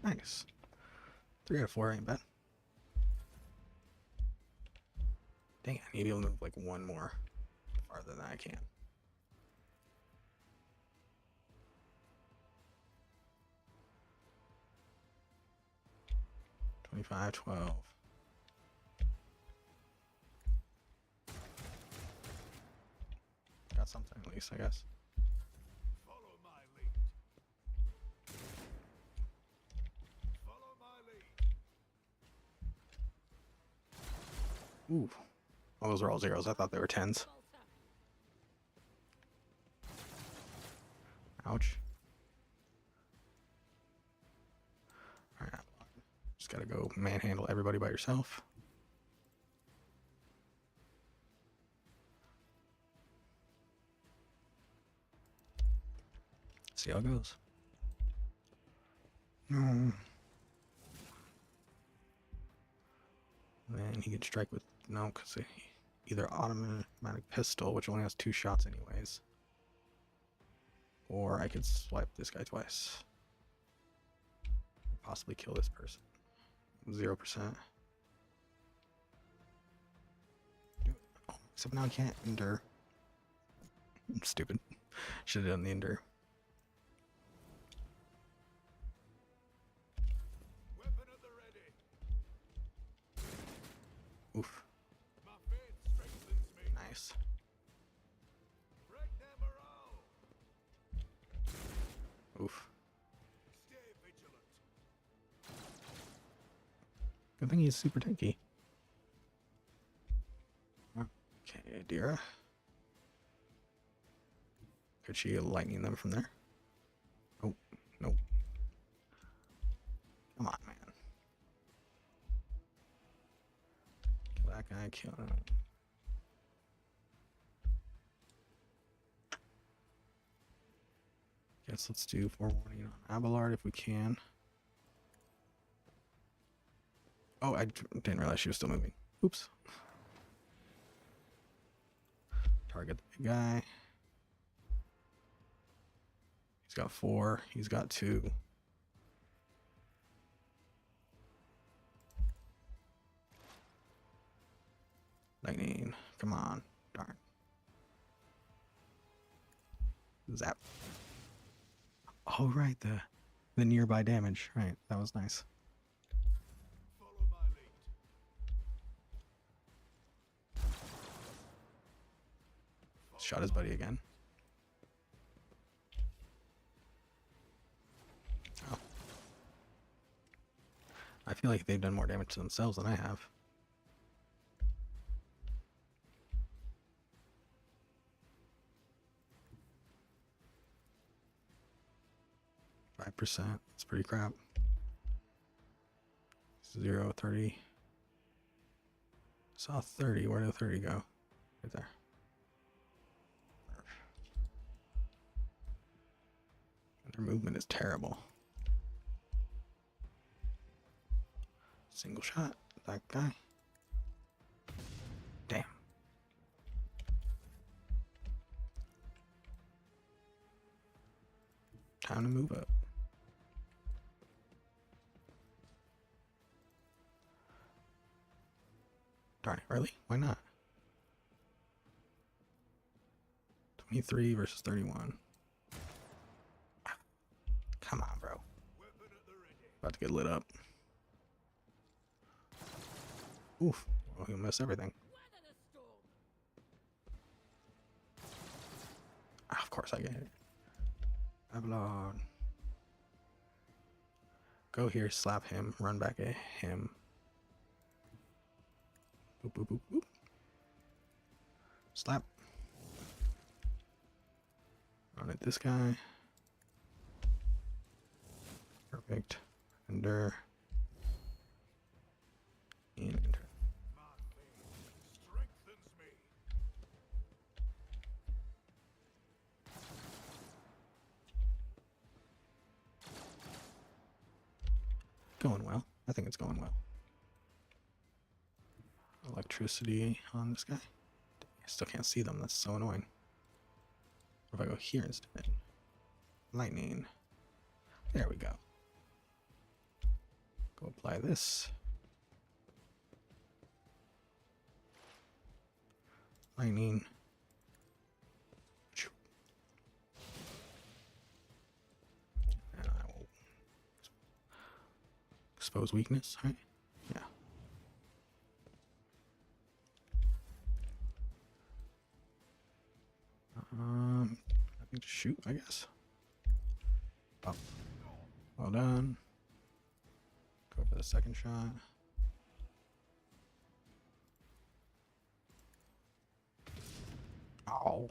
Nice. 3 out of 4 ain't bad. Dang it, I need to move like 1 more farther than I can. $25, $12. Got something at least, I guess. Follow my lead. Follow my lead. Ooh. Oh, those are all zeros. I thought they were 10s. Ouch. Alright. Just gotta go manhandle everybody by yourself. See how it goes. No. Then he can strike with no, because either automatic pistol, which only has 2 shots anyways, or I could swipe this guy twice. Possibly kill this person. 0%. Oh, except now I can't endure. I'm stupid. Should have done the endure. Weapon at the ready. Oof. My faith strengthens me. Nice. Break their morale. Oof. Stay vigilant. Good thing he's super tanky. Okay, Dira. Could she lightning them from there? Oh, nope. Come on, man. Kill that guy, kill him. guess let's do forewarning on Abelard if we can. Oh, I didn't realize she was still moving. Oops. Target the big guy. He's got 4. He's got 2. Lightning. Come on. Darn. Zap. Oh, right. The nearby damage. Right. That was nice. Follow my lead. Shot his buddy again. Oh. I feel like they've done more damage to themselves than I have. %. That's pretty crap. 0, 30. Saw 30. Where did the 30 go? Right there. And their movement is terrible. Single shot. That guy. Damn. Time to move up. Darn it, really? Why not? 23 versus 31. Come on, bro. About to get lit up. Oof. Well, he'll miss everything. Ah, of course I get it. Abelard. Go here, slap him, run back at him. Boop, boop, boop, boop. Slap. Run at this guy. Perfect. Endure. And enter. Strengthens me. Going well. I think it's going well. Electricity on this guy. I still can't see them. That's so annoying. What if I go here instead? Lightning. There we go. Go apply this. Lightning. And I will expose weakness, right? Yeah. I think just shoot, I guess. Oh. Well done. Go for the second shot. Ow.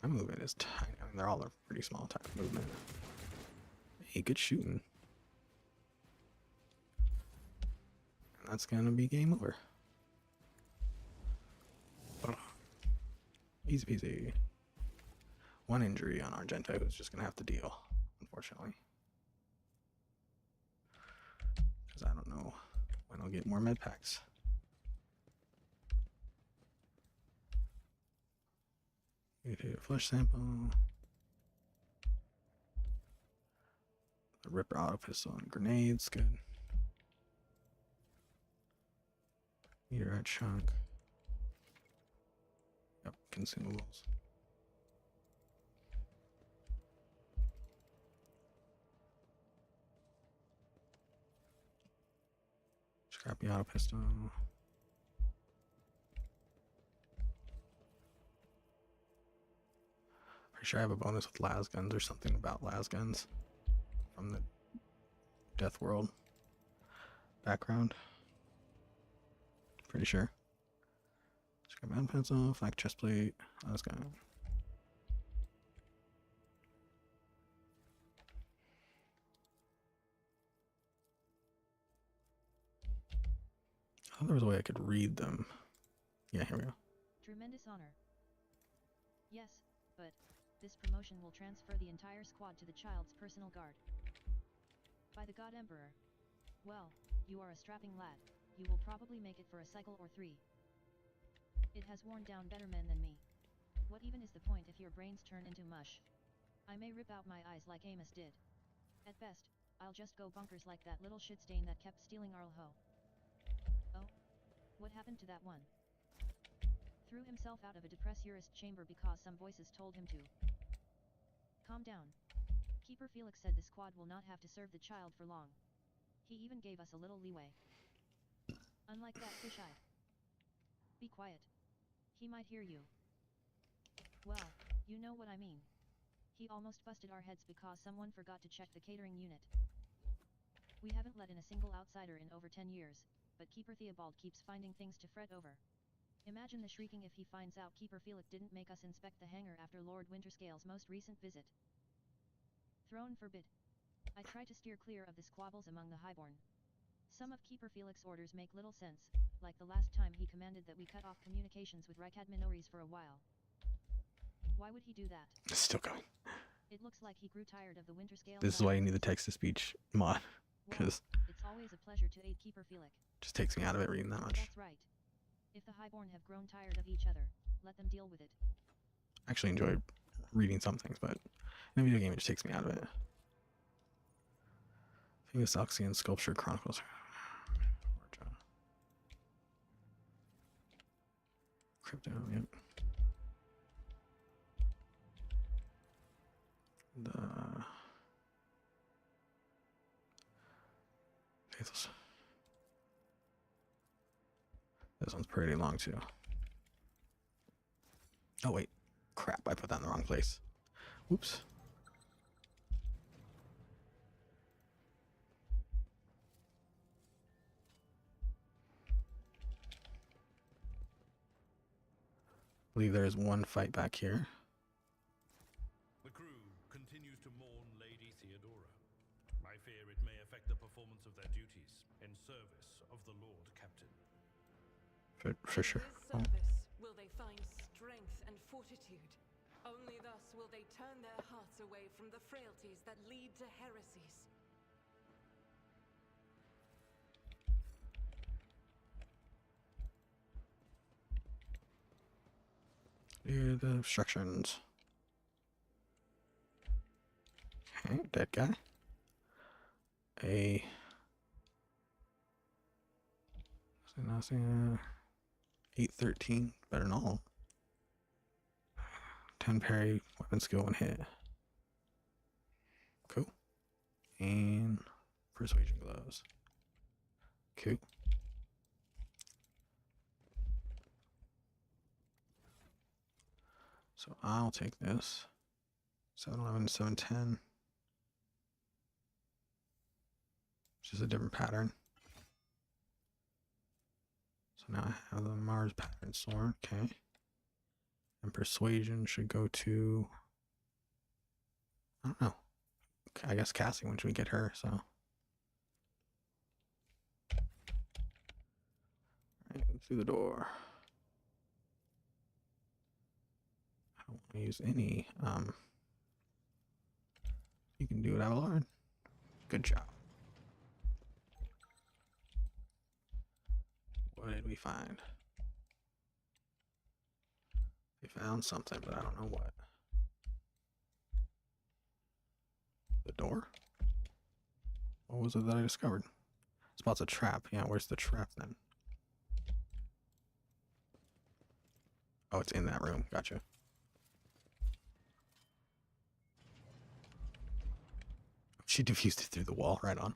My movement is tiny. I mean, they're all a pretty small type of movement. Hey, good shooting. And that's gonna be game over. Easy peasy. One injury on Argento who's just gonna have to deal, unfortunately. Because I don't know when I'll get more med packs. Need a flesh sample. The Ripper auto pistol and grenades, good. Meteorite chunk. Yep, consumables. Scrappy auto pistol. Pretty sure I have a bonus with las guns or something about las guns from the Death World background. Pretty sure. Scrap hand pencil, flak chest plate, las gun. I thought there was a way I could read them. Yeah, here we go. Tremendous honor. Yes, but this promotion will transfer the entire squad to the child's personal guard. By the God Emperor. Well, you are a strapping lad. You will probably make it for a cycle or 3. It has worn down better men than me. What even is the point if your brains turn into mush? I may rip out my eyes like Amos did. At best, I'll just go bonkers like that little shit stain that kept stealing our hoe. Oh? What happened to that one? Threw himself out of a depressurist chamber because some voices told him to. Calm down. Keeper Felix said the squad will not have to serve the child for long. He even gave us a little leeway. Unlike that fish-eyed. Be quiet. He might hear you. Well, you know what I mean. He almost busted our heads because someone forgot to check the catering unit. We haven't let in a single outsider in over 10 years, but Keeper Theobald keeps finding things to fret over. Imagine the shrieking if he finds out Keeper Felix didn't make us inspect the hangar after Lord Winterscale's most recent visit. Throne forbid. I try to steer clear of the squabbles among the Highborn. Some of Keeper Felix's orders make little sense, like the last time he commanded that we cut off communications with Rykad Minories for a while. Why would he do that? It's still going. It looks like he grew tired of the Winterscale. This is why you need the text-to-speech mod, because it's always a pleasure to aid Keeper Felix. Just takes me out of it reading that much. That's right. If the Highborn have grown tired of each other, let them deal with it. I actually enjoy reading some things, but in a video game it just takes me out of it. Famous Oxian Sculpture Chronicles. Crypto, yep. This one's pretty long too. Oh wait, crap, I put that in the wrong place. Whoops. I believe there is one fight back here. The crew continues to mourn Lady Theodora. I fear it may affect the performance of their duties in service of the Lord Captain. For sure. In this service will they find strength and fortitude. Only thus will they turn their hearts away from the frailties that lead to heresies. Here are the instructions. Okay, dead guy. Nothing. 813, better than all. 10 parry, weapon skill, and hit. Cool. And persuasion gloves. Cool. So I'll take this. 711, 710. Which is a different pattern. So now I have the Mars pattern sword, okay. And persuasion should go to, I don't know. I guess Cassie once we get her, so. Alright, through the door. I don't want to use any, you can do it, Abelard. Good job. What did we find? We found something, but I don't know what. The door? What was it that I discovered? Spot's a trap. Yeah, where's the trap then? Oh, it's in that room. Gotcha. She diffused it through the wall, right on.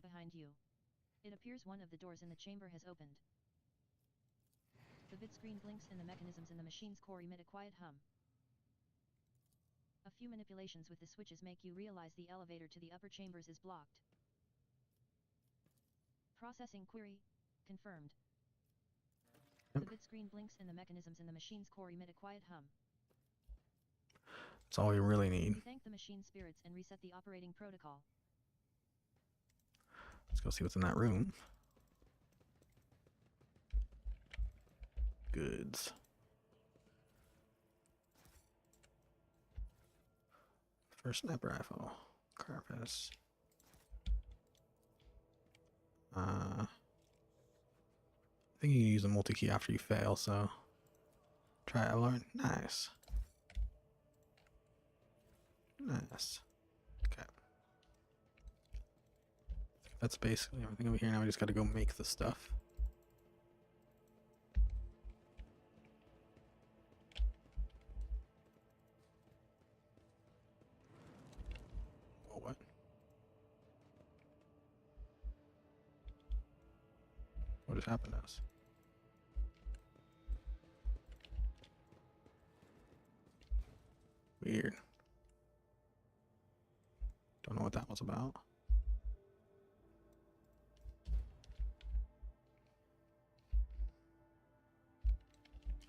behind you. It appears one of the doors in the chamber has opened. The vid screen blinks and the mechanisms in the machine's core emit a quiet hum. A few manipulations with the switches make you realize the elevator to the upper chambers is blocked. Processing query. Confirmed. The vid screen blinks and the mechanisms in the machine's core emit a quiet hum. That's all we really need. You thank the machine spirits and reset the operating protocol. Let's go see what's in that room. Goods. First sniper rifle. Carapace. think you can use a multi-key after you fail, so try it, Lauren. Nice. Nice. Okay. That's basically everything over here. Now we just gotta go make the stuff. Oh, what? What has happened to us? Weird. Don't know what that was about.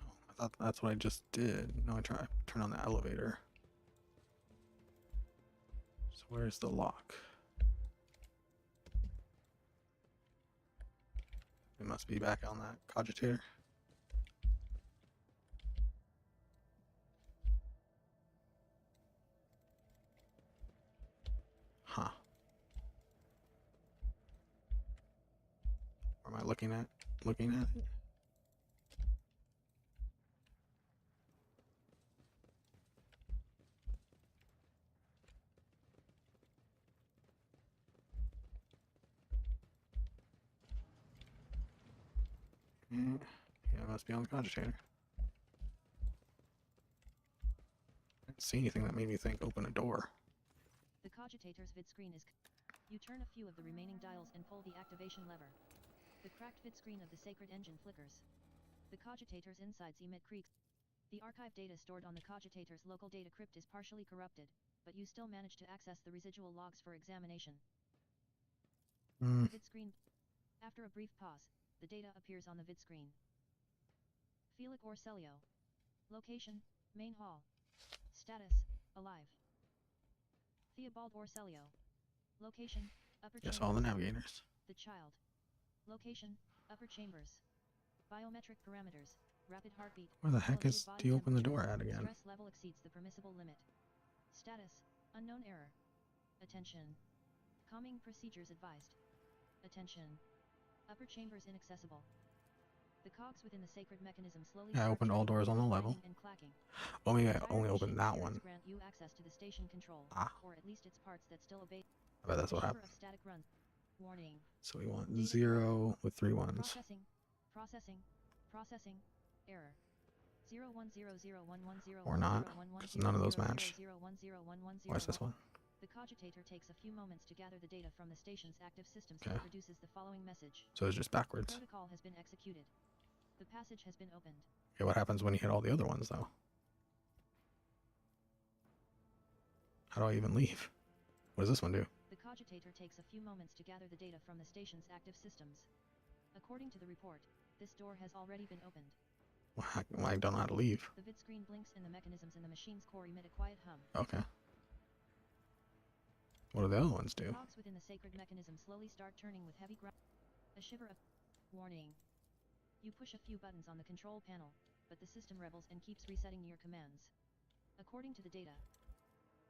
Oh, I thought that's what I just did. No, I try to turn on the elevator. So where's the lock? It must be back on that cogitator. Huh. Or am I looking at it? Yeah, it must be on the cogitator. I didn't see anything that made me think open a door. The cogitator's vid screen is... You turn a few of the remaining dials and pull the activation lever. The cracked vid screen of the sacred engine flickers. The cogitator's insides emit creaks. The archive data stored on the cogitator's local data crypt is partially corrupted, but you still manage to access the residual logs for examination. The vid screen... After a brief pause, the data appears on the vid screen. Felix Orselio. Location, main hall. Status, alive. Theobald Orselio. Location, upper chambers. Yes, all the navigators. The child. Location, upper chambers. Biometric parameters, rapid heartbeat. Where the heck elevated is... body Do you open the temperature, door at again? Stress level exceeds the permissible limit. Status, unknown error. Attention. Calming procedures advised. Attention. Upper chambers inaccessible. The cogs within the sacred mechanism slowly... Yeah, I opened all doors on the level. and clacking. Oh, maybe I only opened that one. Grant you access to the station control, Ah. or at least its parts that still obey. I bet that's what happened. Of static run. Warning. So we want 0 with 3 ones. Processing. Processing. Processing. Error. 0100110. Or not, because none of those match. Why is this one? The cogitator takes a few moments to gather the data from the station's active systems Okay. and produces the following message. So it's just backwards. The protocol has been executed. The passage has been opened. Okay, what happens when you hit all the other ones, though? How do I even leave? What does this one do? The cogitator takes a few moments to gather the data from the station's active systems. According to the report, this door has already been opened. Well, I don't know how to leave. The vid screen blinks and the mechanisms in the machine's core emit a quiet hum. Okay. What do the other ones do? Cogs within the sacred mechanism slowly start turning with heavy a shiver of... Warning. You push a few buttons on the control panel, but the system rebels and keeps resetting your commands. According to the data,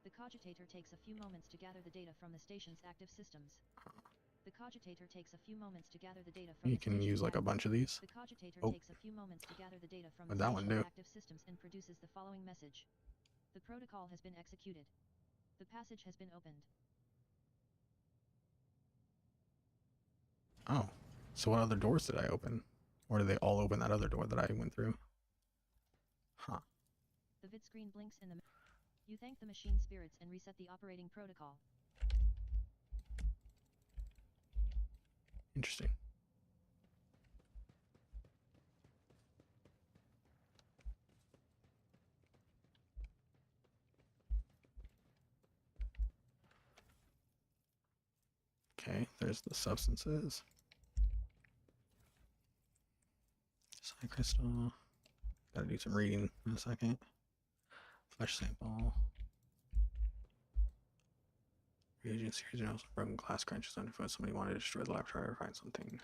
the cogitator takes a few moments to gather the data from the station's active systems. The cogitator takes a few moments to gather the data from You can use like a bunch of these. The cogitator Oh. takes a few moments to gather the data from What'd the that one station's do? active systems and produces the following message. The protocol has been executed. The passage has been opened. Oh. So what other doors did I open? Or did they all open that other door that I went through? Huh. The vid screen blinks in the... You thank the machine spirits and reset the operating protocol. Interesting. Okay, there's the substances. Psi crystal. Gotta do some reading in a second. Flesh sample. Reagent series and broken glass crunches underfoot. Somebody wanted to destroy the laboratory or find something.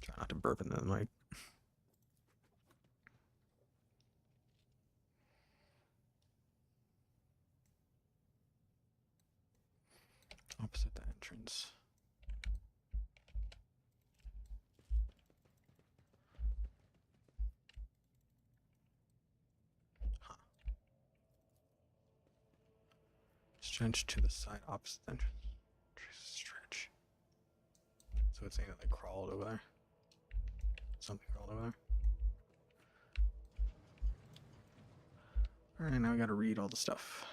Try not to burp into the mic. Opposite the entrance. Stretch to the side opposite the entrance. Stretch. So it's saying that they crawled over there. Something crawled over there. Alright, now we gotta read all the stuff.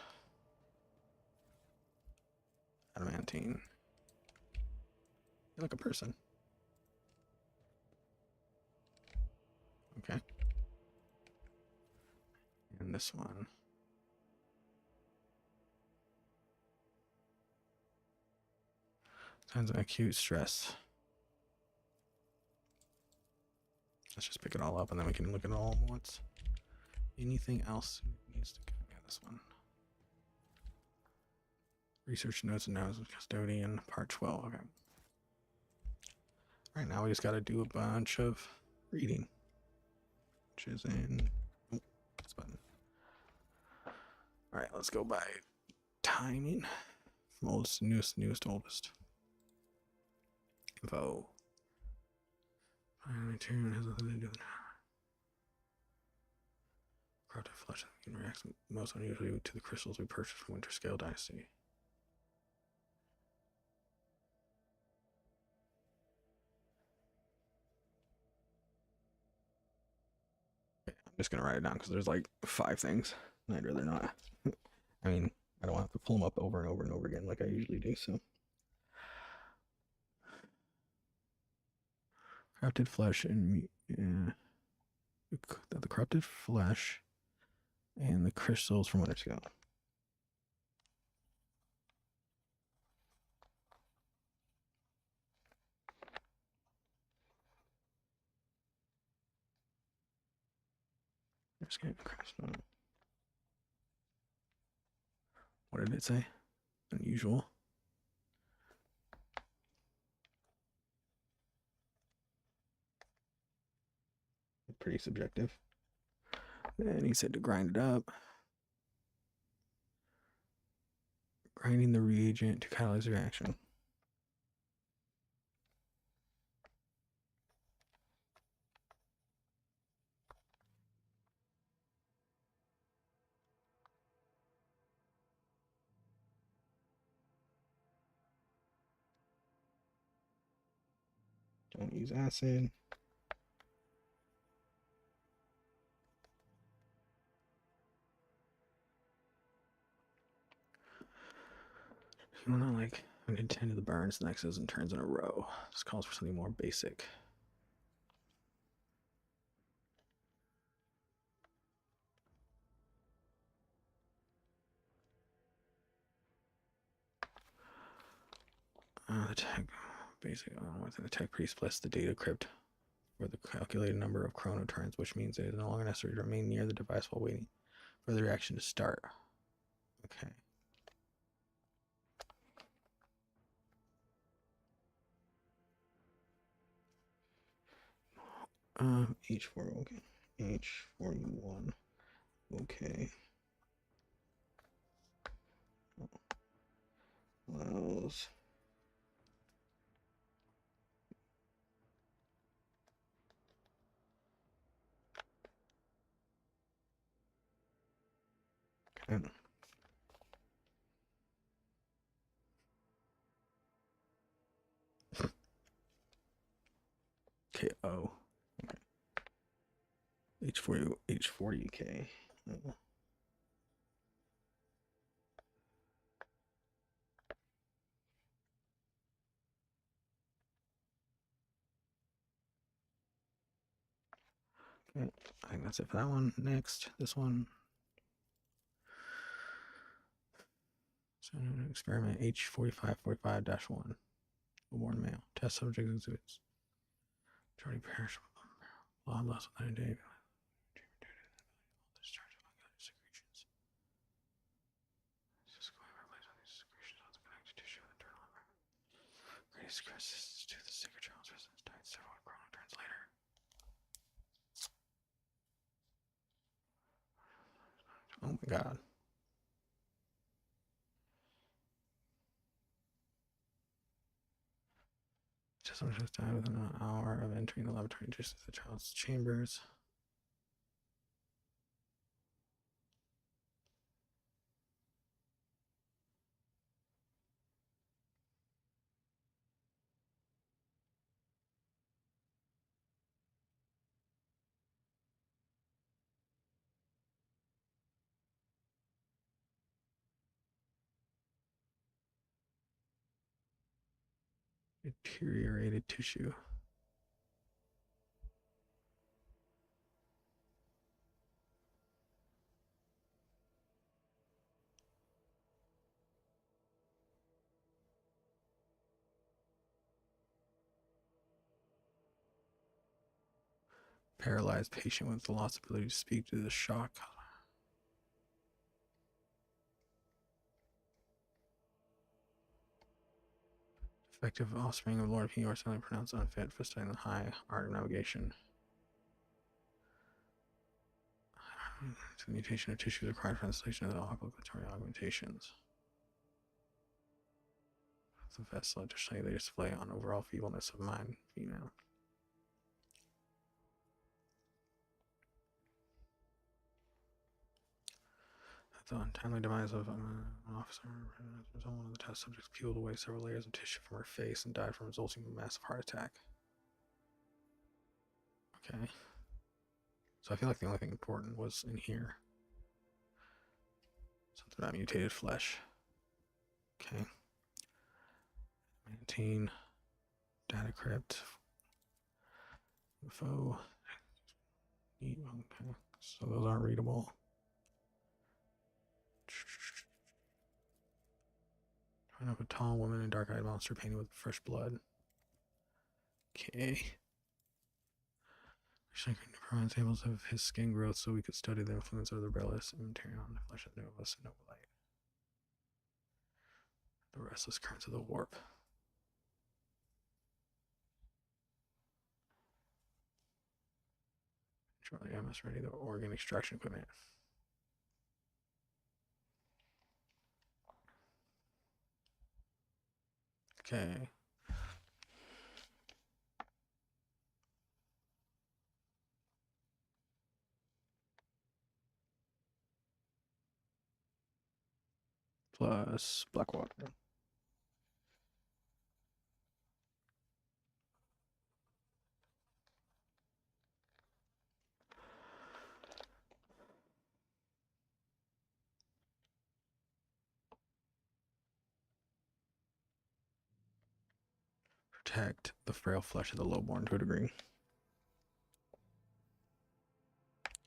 Adamantine. You're like a person. Okay. And this one. Signs of acute stress. Let's just pick it all up and then we can look at it all at once. Anything else needs to go? Yeah, this one. Research notes and notes of custodian, part 12. Okay. Alright, now we just gotta do a bunch of reading. Which is in this button. Alright, let's go by timing. From oldest to newest, newest to oldest. Info. Material has nothing to do with it. Corrupted flesh can react most unusually to the crystals we purchased from Winter Scale Dynasty. Okay, I'm just gonna write it down because there's like 5 things. And I'd rather not. I mean, I don't have to pull them up over and over and over again like I usually do, so. Corrupted flesh and the corrupted flesh and the crystals from Winter Scale. What did it say? Unusual. Pretty subjective. Then he said to grind it up. Grinding the reagent to catalyze the reaction. Don't use acid. You want to like intend to the burns, the nexus and turns in a row. This calls for something more basic. The tech basic within the tech priest plus the data crypt for the calculated number of chronoturns, which means it is no longer necessary to remain near the device while waiting for the reaction to start. Okay. H4, okay. H41. Okay. Allows okay. KO. Okay. H40K. Okay, I think that's it for that one. Next, this one. So experiment H4545-1. Born male. Test subject exhibits. Majority perishable. Blood loss within a day. Discharge of unguided secretions. Just going to replace all these secretions on the connective tissue of the internal environment. Greatest resistance to the sacred child's resistance died several chronoturns later. Oh my god. Someone just died within an hour of entering the laboratory just as the child's chambers. Deteriorated tissue. Paralyzed patient with the lost ability to speak due to the shock. Defective offspring of Lord P. or suddenly pronounced unfit for studying the high art of navigation. To the mutation of tissue required for installation of the obligatory augmentations. The vessel additionally they display on overall feebleness of mind, female. The untimely demise of an officer one of the test subjects peeled away several layers of tissue from her face and died from resulting in a massive heart attack. Okay. So I feel like the only thing important was in here. Something about mutated flesh. Okay. Maintain data crypt. Info. Okay. So those aren't readable. Drawing up a tall woman and dark-eyed monster painted with fresh blood. Okay. Provides tables of his skin growth so we could study the influence of the rebellious material on the flesh of Novus and Novolite. The restless currents of the warp. Shortly, I must ready the organ extraction equipment. Okay. Plus Blackwater. Protect the frail flesh of the lowborn to a degree.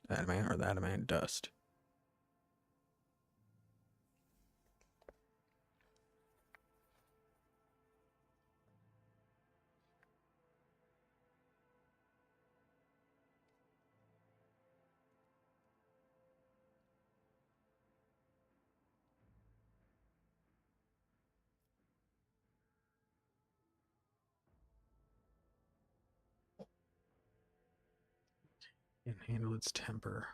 Adamant or the adamant dust. And handle its temper.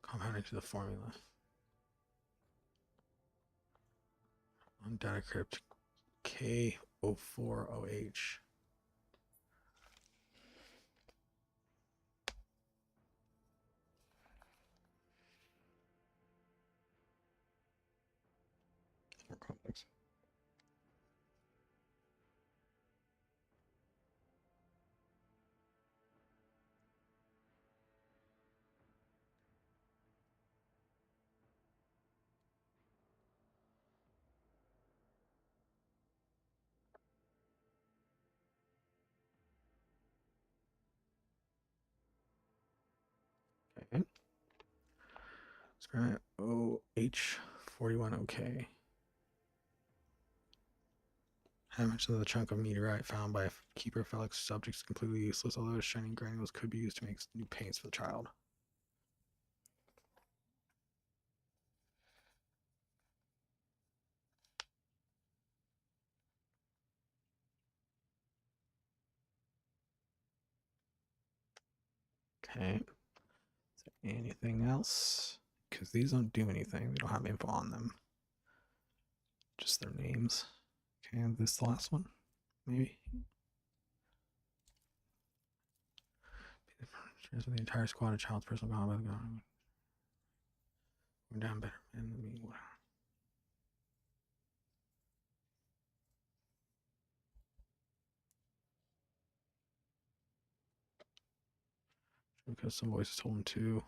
Compounding to the formula. On data crypt K04OH. More complex. Okay. Experiment OH41OK. How much of the chunk of meteorite found by Keeper Felix subjects completely useless, although the shining granules could be used to make new paints for the child. Okay. Is there anything else? Because these don't do anything. They don't have info on them. Just their names. Okay, and this last one, maybe. The entire squad of child's personal combat. We're down better in the meanwhile. Because some voices told him to.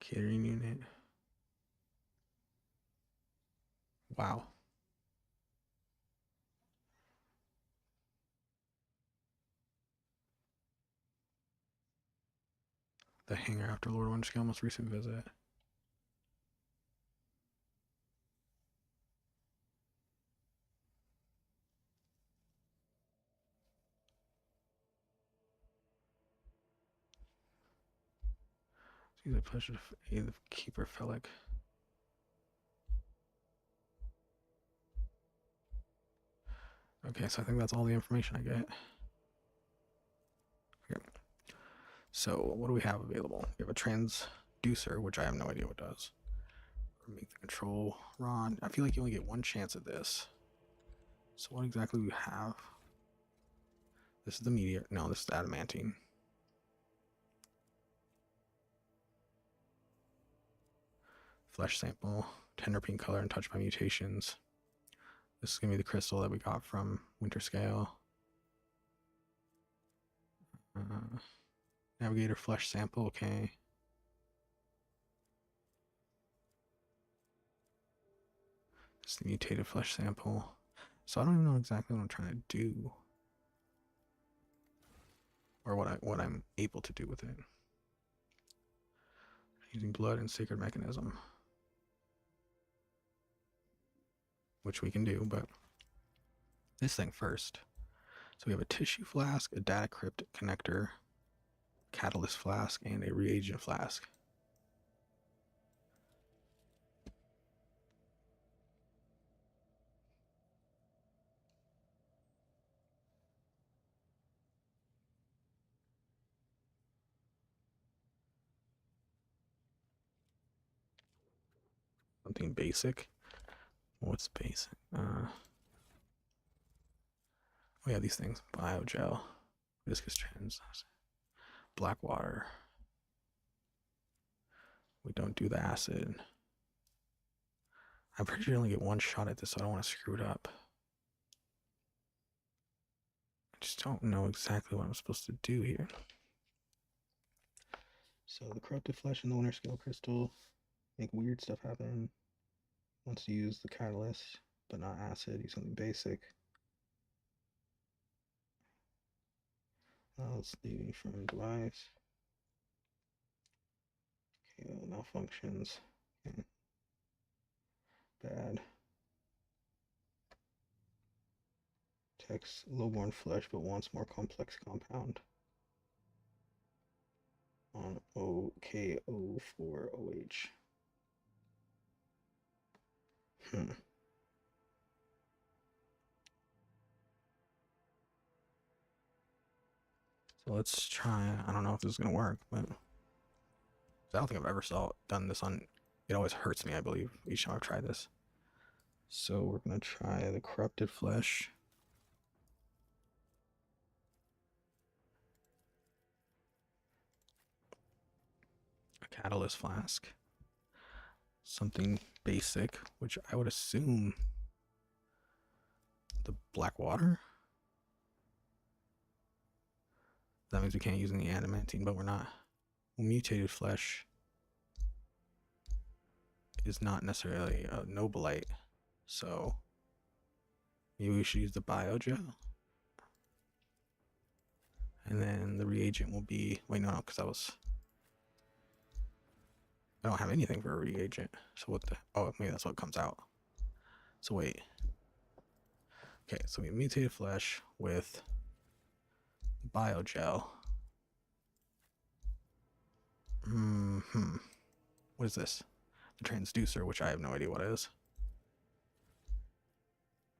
Catering unit. Wow. The hangar after Lord Wonderscale most recent visit. It's a pleasure to aid the Keeper Felic. Okay, so I think that's all the information I get. Okay. So what do we have available? We have a transducer, which I have no idea what does. Make the control rod. I feel like you only get one chance at this. So what exactly do we have? This is the meteor. No, this is the adamantine. Flesh sample, tender pink color and touched by mutations. This is gonna be the crystal that we got from Winter Scale. Navigator flesh sample, okay. This is the mutated flesh sample. So I don't even know exactly what I'm trying to do. Or what I'm able to do with it. Using blood and sacred mechanism. Which we can do, but this thing first. So we have a tissue flask, a data crypt connector, catalyst flask, and a reagent flask. Something basic. What's basic? Oh yeah, these things. Biogel, viscous trans, black water. We don't do the acid. I'm pretty sure you only get one shot at this, so I don't want to screw it up. I just don't know exactly what I'm supposed to do here. So the corrupted flesh and the Winter Scale crystal make weird stuff happen. Wants to use the catalyst, but not acid. Use something basic. Let's leave from device. Okay, malfunctions. Okay. Bad. Text low-born flesh, but wants more complex compound. On OKO4OH. So let's try. I don't know if this is gonna work, but I don't think I've ever done this on. It always hurts me, I believe, each time I've tried this. So we're gonna try the corrupted flesh. A catalyst flask. Something basic, which I would assume the black water. That means we can't use any adamantine, but we're not. Mutated flesh is not necessarily a nobilite, so maybe we should use the biogel. And then the reagent will be, wait, no, because I don't have anything for a reagent. So what the, oh, maybe that's what comes out. So wait. Okay, so we have mutated flesh with biogel. What is this? The transducer, which I have no idea what it is.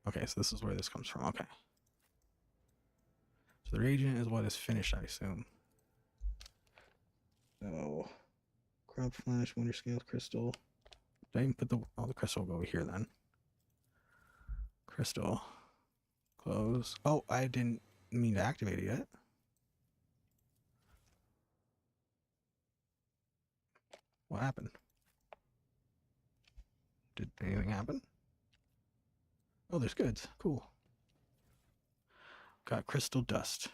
Okay, so this is where this comes from. Okay. So the reagent is what is finished, I assume. So, crop flash, winter scale crystal. Did I even put the crystal will go over here then? Crystal. Close. Oh, I didn't mean to activate it yet. What happened? Did anything happen? Oh, there's goods. Cool. Got crystal dust.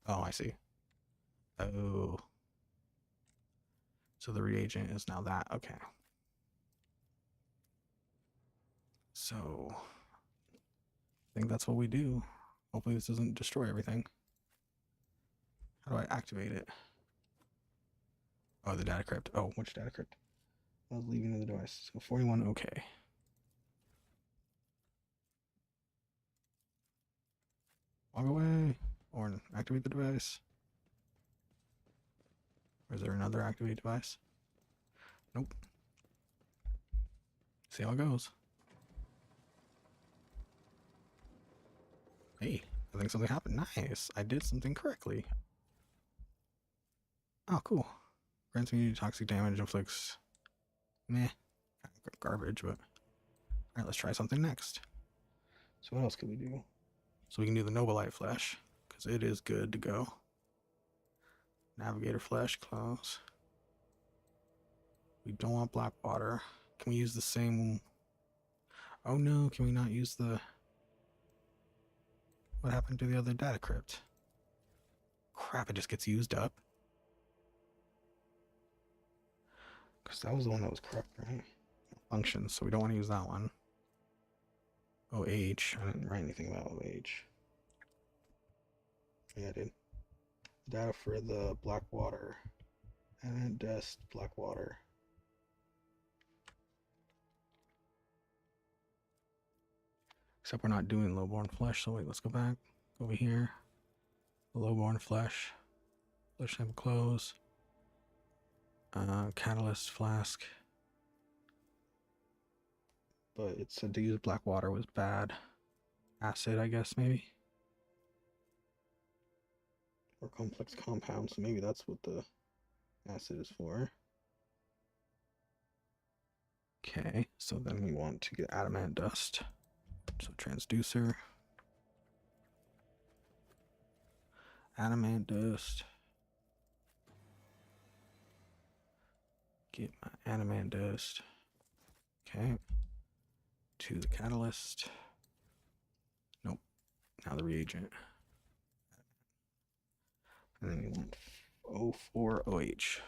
Oh, I see. Oh. So the reagent is now that. Okay. So I think that's what we do. Hopefully this doesn't destroy everything. How do I activate it? Oh, the data crypt. Oh, which data crypt? I was leaving the device. So 41, okay. Walk away. Or activate the device. Or is there another activate device? Nope. See how it goes. Hey, I think something happened. Nice. I did something correctly. Oh, cool. Grants immunity to toxic damage, inflicts meh. Garbage, but alright, let's try something next. So what else can we do? So we can do the Nobilite Flesh, because it is good to go. Navigator Flesh, close. We don't want black water. Can we use the same? Oh no, can we not use the... What happened to the other data crypt? Crap, it just gets used up. Because that was the one that was corrupt, right? Functions, so we don't want to use that one. OH, I didn't write anything about OH. Yeah, I did. Data for the black water. And dust, black water. Except we're not doing lowborn flesh, so wait, let's go back. Over here. The lowborn flesh. Flesh sample close. Catalyst flask. But it said to use black water was bad. Acid, I guess, maybe? Or complex compounds, so maybe that's what the acid is for. Okay, so then we want to get adamant dust. So transducer. Adamant dust. Get my adamant dust. Okay. To the catalyst. Nope. Now the reagent. And then we want O4OH.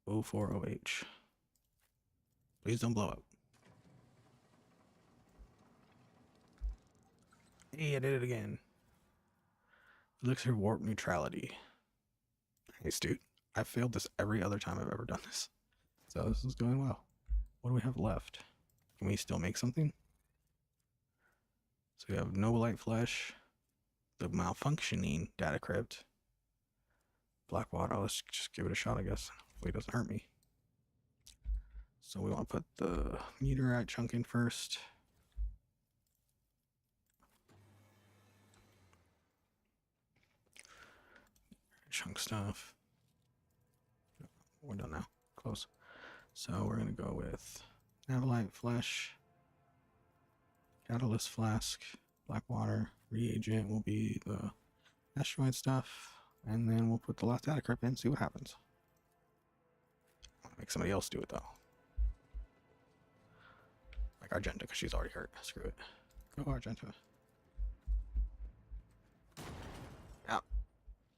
O4OH. Please don't blow up. Hey, I did it again. Elixir warp neutrality. Nice, dude. I've failed this every other time I've ever done this. So this is going well. What do we have left? Can we still make something? So we have Nobilite Flesh, the malfunctioning data crypt, black water. Let's just give it a shot, I guess. Hopefully it doesn't hurt me. So we want to put the meteorite chunk in first. Chunk stuff. We're done now. Close. So we're going to go with Navilite Flesh, Catalyst Flask, black water, reagent will be the asteroid stuff, and then we'll put the last data crypt in, see what happens. I want to make somebody else do it though. Like Argenta, because she's already hurt. Screw it. Go Argenta. Yeah.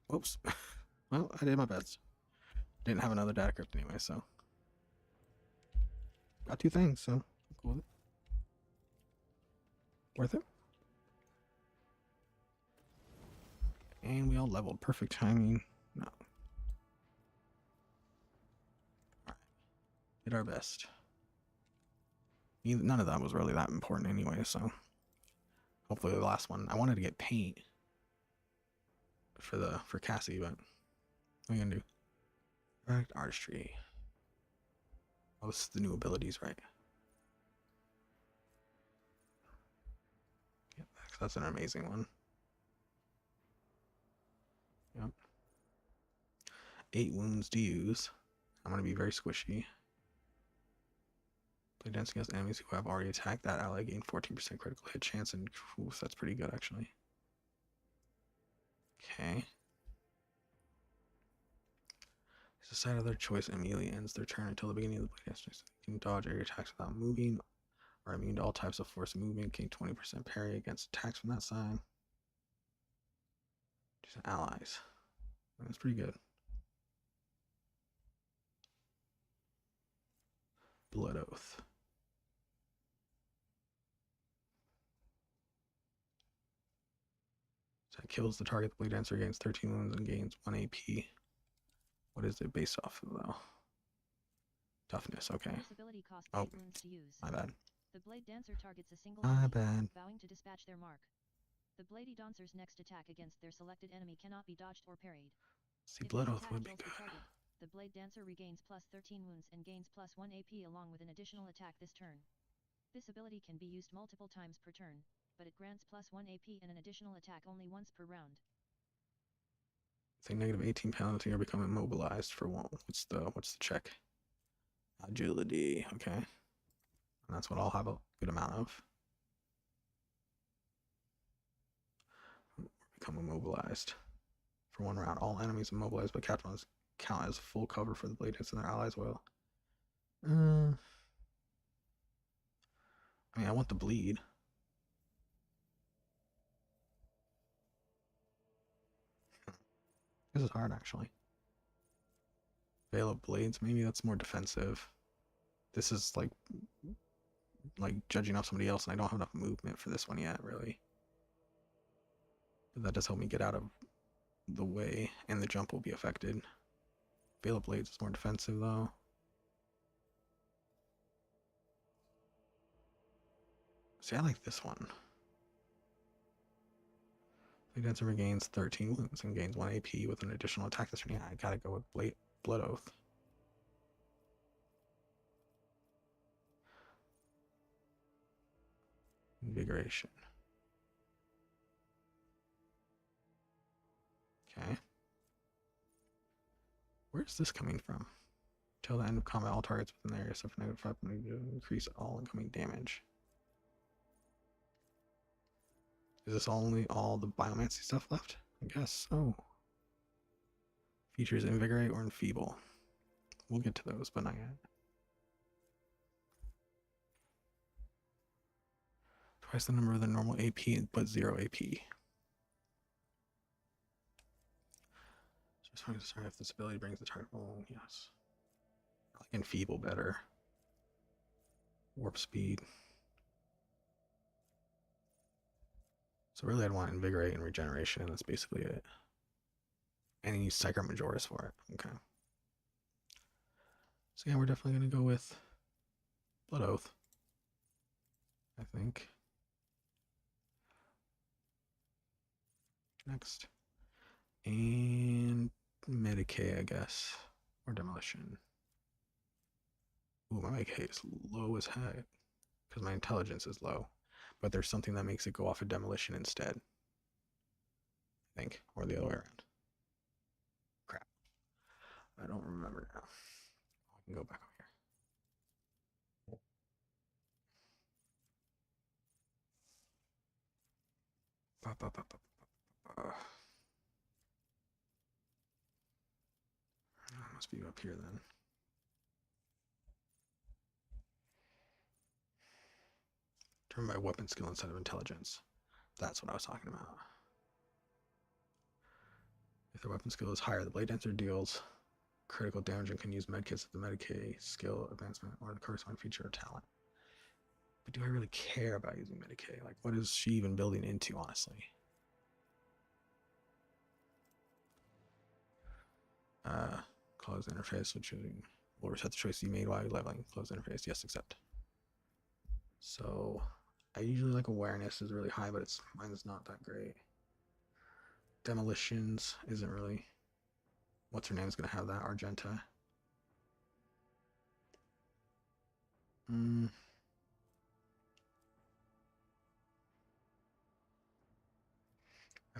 Whoops. Well, I did my best. Didn't have another data crypt anyway, so. Got two things, so I'm cool with it. Worth it. And we all leveled. Perfect timing. No. Alright. Did our best. None of that was really that important anyway, so. Hopefully the last one. I wanted to get paint for Cassie, but what are you gonna do? Direct artistry. Oh, this is the new abilities, right? Yep, that's an amazing one. Yep. 8 wounds to use. I'm gonna be very squishy. Play dance against enemies who have already attacked that ally, gain 14% critical hit chance, and oof, that's pretty good actually. Okay. It's a side of their choice immediately ends their turn until the beginning of the play dance. You can dodge area attacks without moving, or immune to all types of forced movement, gain 20% parry against attacks from that side. Just allies. That's pretty good. Blood Oath. So it kills the target. The Blade Dancer gains 13 wounds and gains 1 AP. What is it based off of, though? Toughness, okay. This ability costs Oh, 8 wounds to use. my bad. The Blade Dancer targets a single My enemy, bad. vowing to dispatch their mark. The Blady Dancer's next attack against their selected enemy cannot be dodged or parried. See, If Blood this Oath attack would be kills good. the target, the Blade Dancer regains plus 13 wounds and gains plus 1 AP along with an additional attack this turn. This ability can be used multiple times per turn, but it grants plus 1 AP and an additional attack only once per round. Say negative 18 penalty or become immobilized for one. What's the check? Agility, okay. And that's what I'll have a good amount of. Become immobilized for 1 round. All enemies immobilized by captains count as full cover for the Blade Dancer and their allies will. I mean, I want the bleed. This is hard, actually. Veil of Blades, maybe that's more defensive. This is like judging off somebody else, and I don't have enough movement for this one yet, really. But that does help me get out of the way, and the jump will be affected. Veil of Blades is more defensive, though. See, I like this one. Blade Dancer regains 13 wounds and gains 1 AP with an additional attack this turn. Yeah, I gotta go with Blood Oath. Invigoration. Okay. Where's this coming from? Till the end of combat, all targets within the area suffer negative 5 to increase all incoming damage. Is this only all the biomancy stuff left? I guess so. Features invigorate or enfeeble. We'll get to those, but not yet. Twice the number of the normal AP, but 0 AP. Just wanting to start if this ability brings the target. Oh, yes. I like enfeeble better. Warp speed. So really I'd want invigorate and regeneration, and that's basically it. And you use Sacra Majoris for it. Okay. So yeah, we're definitely gonna go with Blood Oath, I think. Next. And Medicae, I guess. Or Demolition. Ooh, my Medicae is low as heck. Because my intelligence is low. But there's something that makes it go off of Demolition instead. I think. Or the other way around. Crap. I don't remember now. I can go back over here. Must be up here then. Turn by weapon skill instead of intelligence. That's what I was talking about. If the weapon skill is higher, the Blade Dancer deals critical damage and can use medkits if the Medicae skill advancement or the corresponding feature or talent. But do I really care about using Medicae? Like, what is she even building into, honestly? Closed interface, which will reset the choice you made while leveling. Closed interface, yes, accept. So I usually like awareness is really high, but mine's not that great. Demolitions isn't really. What's her name's gonna have that? Argenta. My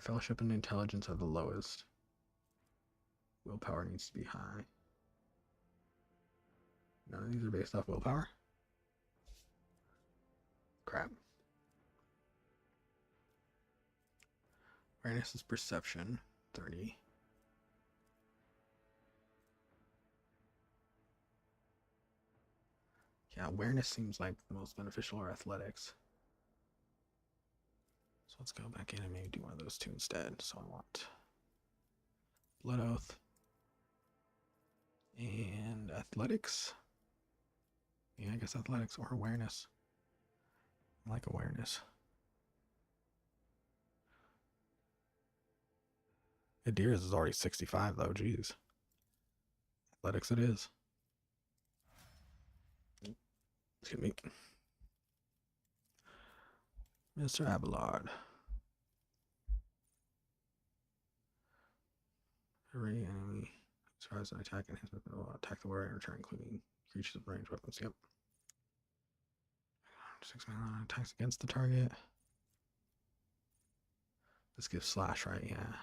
fellowship and intelligence are the lowest. Willpower needs to be high. None of these are based off willpower. Crap. Awareness is perception, 30. Yeah, awareness seems like the most beneficial, or athletics. So let's go back in and maybe do one of those two instead. So I want Blood Oath and athletics. Yeah, I guess athletics or awareness. I like awareness. Adira's is already 65 though, jeez. Athletics it is. Excuse me. Mr. Abelard. Every enemy who tries an attack and hits will attack the warrior in return, including creatures of range weapons. Yep. 6 mana attacks against the target. This gives slash, right? Yeah.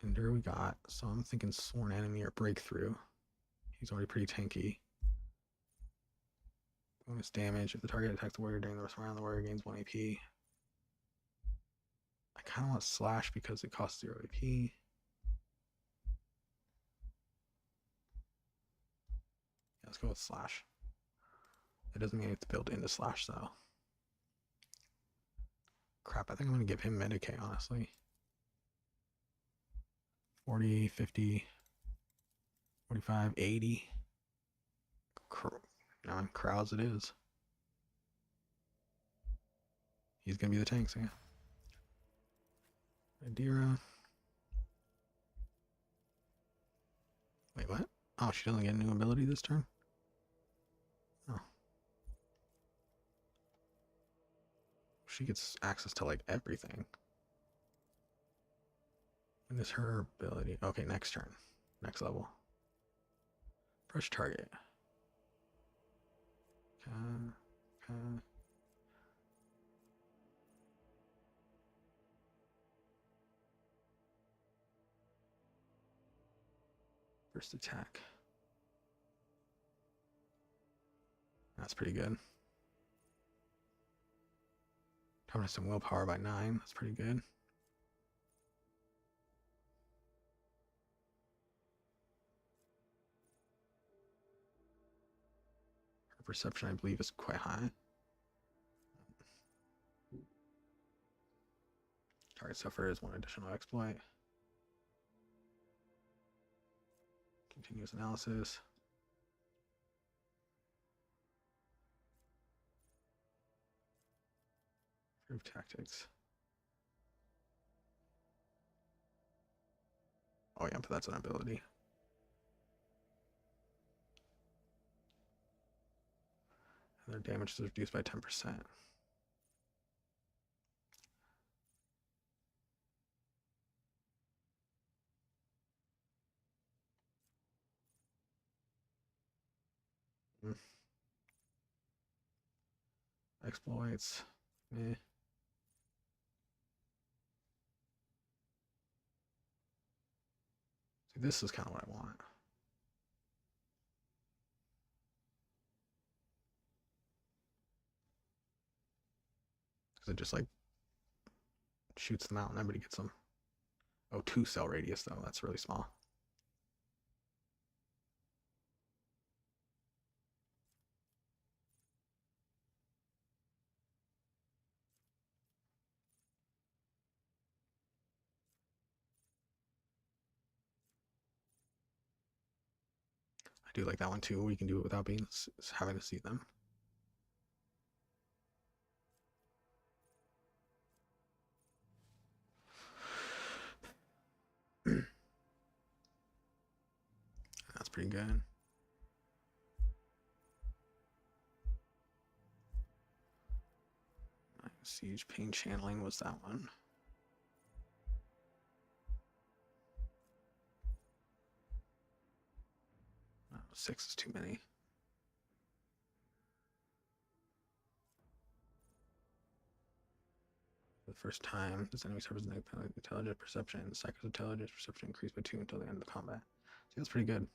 Endure we got, so I'm thinking Sworn Enemy or Breakthrough. He's already pretty tanky. Bonus damage. If the target attacks the warrior during the rest round, the warrior gains 1 AP. I kind of want Slash because it costs 0 AP. Yeah, let's go with Slash. It doesn't mean it's built into Slash though. Crap, I think I'm going to give him Medicaid, honestly. 40, 50, 45, 80. Crowds it is. He's going to be the tank, so yeah. Adira. Wait, what? Oh, she doesn't get a new ability this turn? Oh. She gets access to, like, everything. And this her ability. Okay, next turn. Next level. Fresh target. Okay. First attack. That's pretty good. Having some willpower by 9. That's pretty good. Her perception, I believe, is quite high. Target suffers 1 additional exploit. Continuous analysis. Improve tactics. Oh yeah, but that's an ability. And their damage is reduced by 10%. Exploits. Eh. See, this is kind of what I want. Because it just like shoots them out and everybody gets them. Oh, 2 cell radius though. That's really small. I do like that one too. We can do it without being having to see them. That's pretty good. Siege pain channeling was that one. Oh, 6 is too many. For the first time, this enemy suffers an intelligent perception. The psycho's intelligence perception increased by 2 until the end of the combat. See, that's pretty good.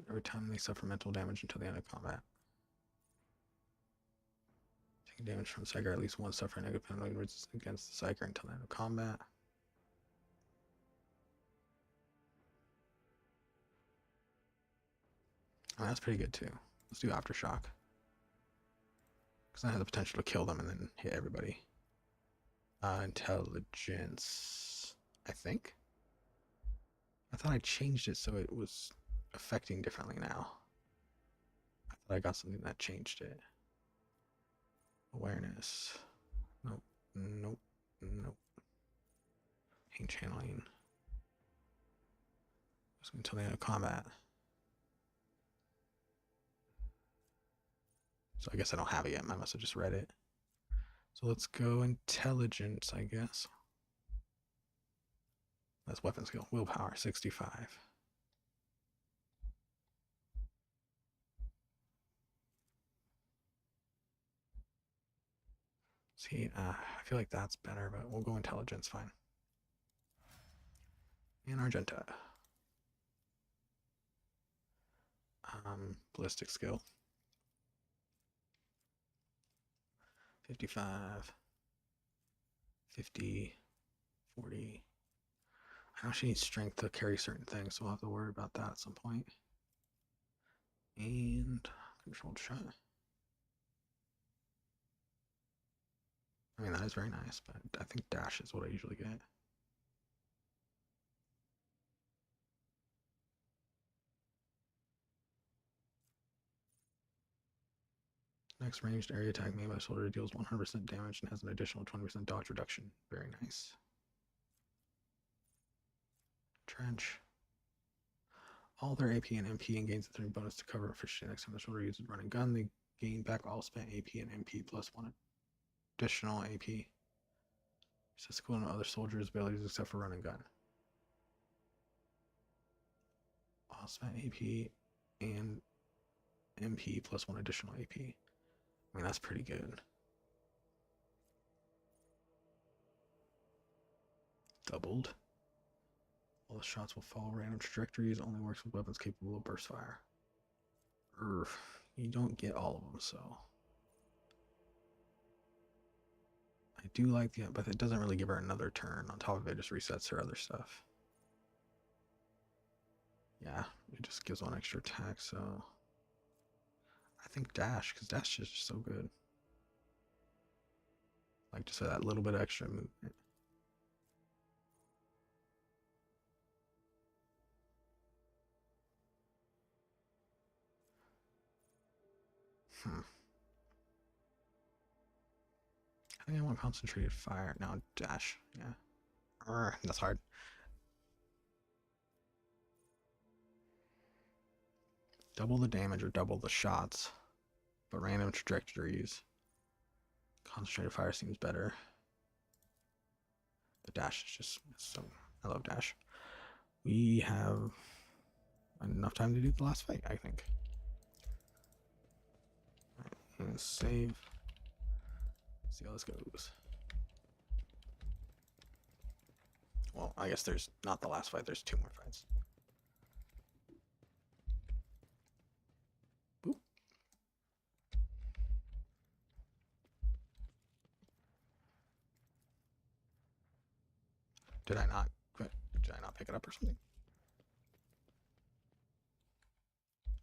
Every time they suffer mental damage until the end of combat. Taking damage from the Psyker, at least one suffer negative penalty against the Psyker until the end of combat. Oh, that's pretty good too. Let's do Aftershock. Because that has the potential to kill them and then hit everybody. Intelligence, I think. I thought I changed it so it was affecting differently now. I thought I got something that changed it. Awareness. Nope. Nope. Nope. Pain channeling. Just until the end of combat. So I guess I don't have it yet. I must have just read it. So let's go intelligence, I guess. That's weapon skill. Willpower, 65. See, I feel like that's better, but we'll go intelligence, fine. And Argenta. Ballistic skill. 55. 50. 40. I know she needs strength to carry certain things, so we'll have to worry about that at some point. And controlled shot. I mean, that is very nice, but I think dash is what I usually get. Next ranged area attack made by soldier deals 100% damage and has an additional 20% dodge reduction. Very nice. Trench. All their AP and MP and gains a 3 bonus to cover efficiency next time the soldier uses running gun. They gain back all spent AP and MP plus 1 additional AP. It's equivalent to other soldiers' abilities except for running gun. All spent AP and MP plus 1 additional AP. I mean, that's pretty good. Doubled. All the shots will follow random trajectories. Only works with weapons capable of burst fire. You don't get all of them, so. I do like the, but it doesn't really give her another turn. On top of it, it just resets her other stuff. Yeah, it just gives 1 extra attack, so. I think dash, because dash is just so good. Like just that little bit of extra movement. I think I want concentrated fire. Now dash, yeah. That's hard. Double the damage or double the shots, but random trajectories. Concentrated fire seems better. The dash is just so. I love dash. We have enough time to do the last fight, I think. Right, and save. See how this goes. Well, I guess there's not the last fight. There's 2 more fights. Boop. Did I not pick it up or something?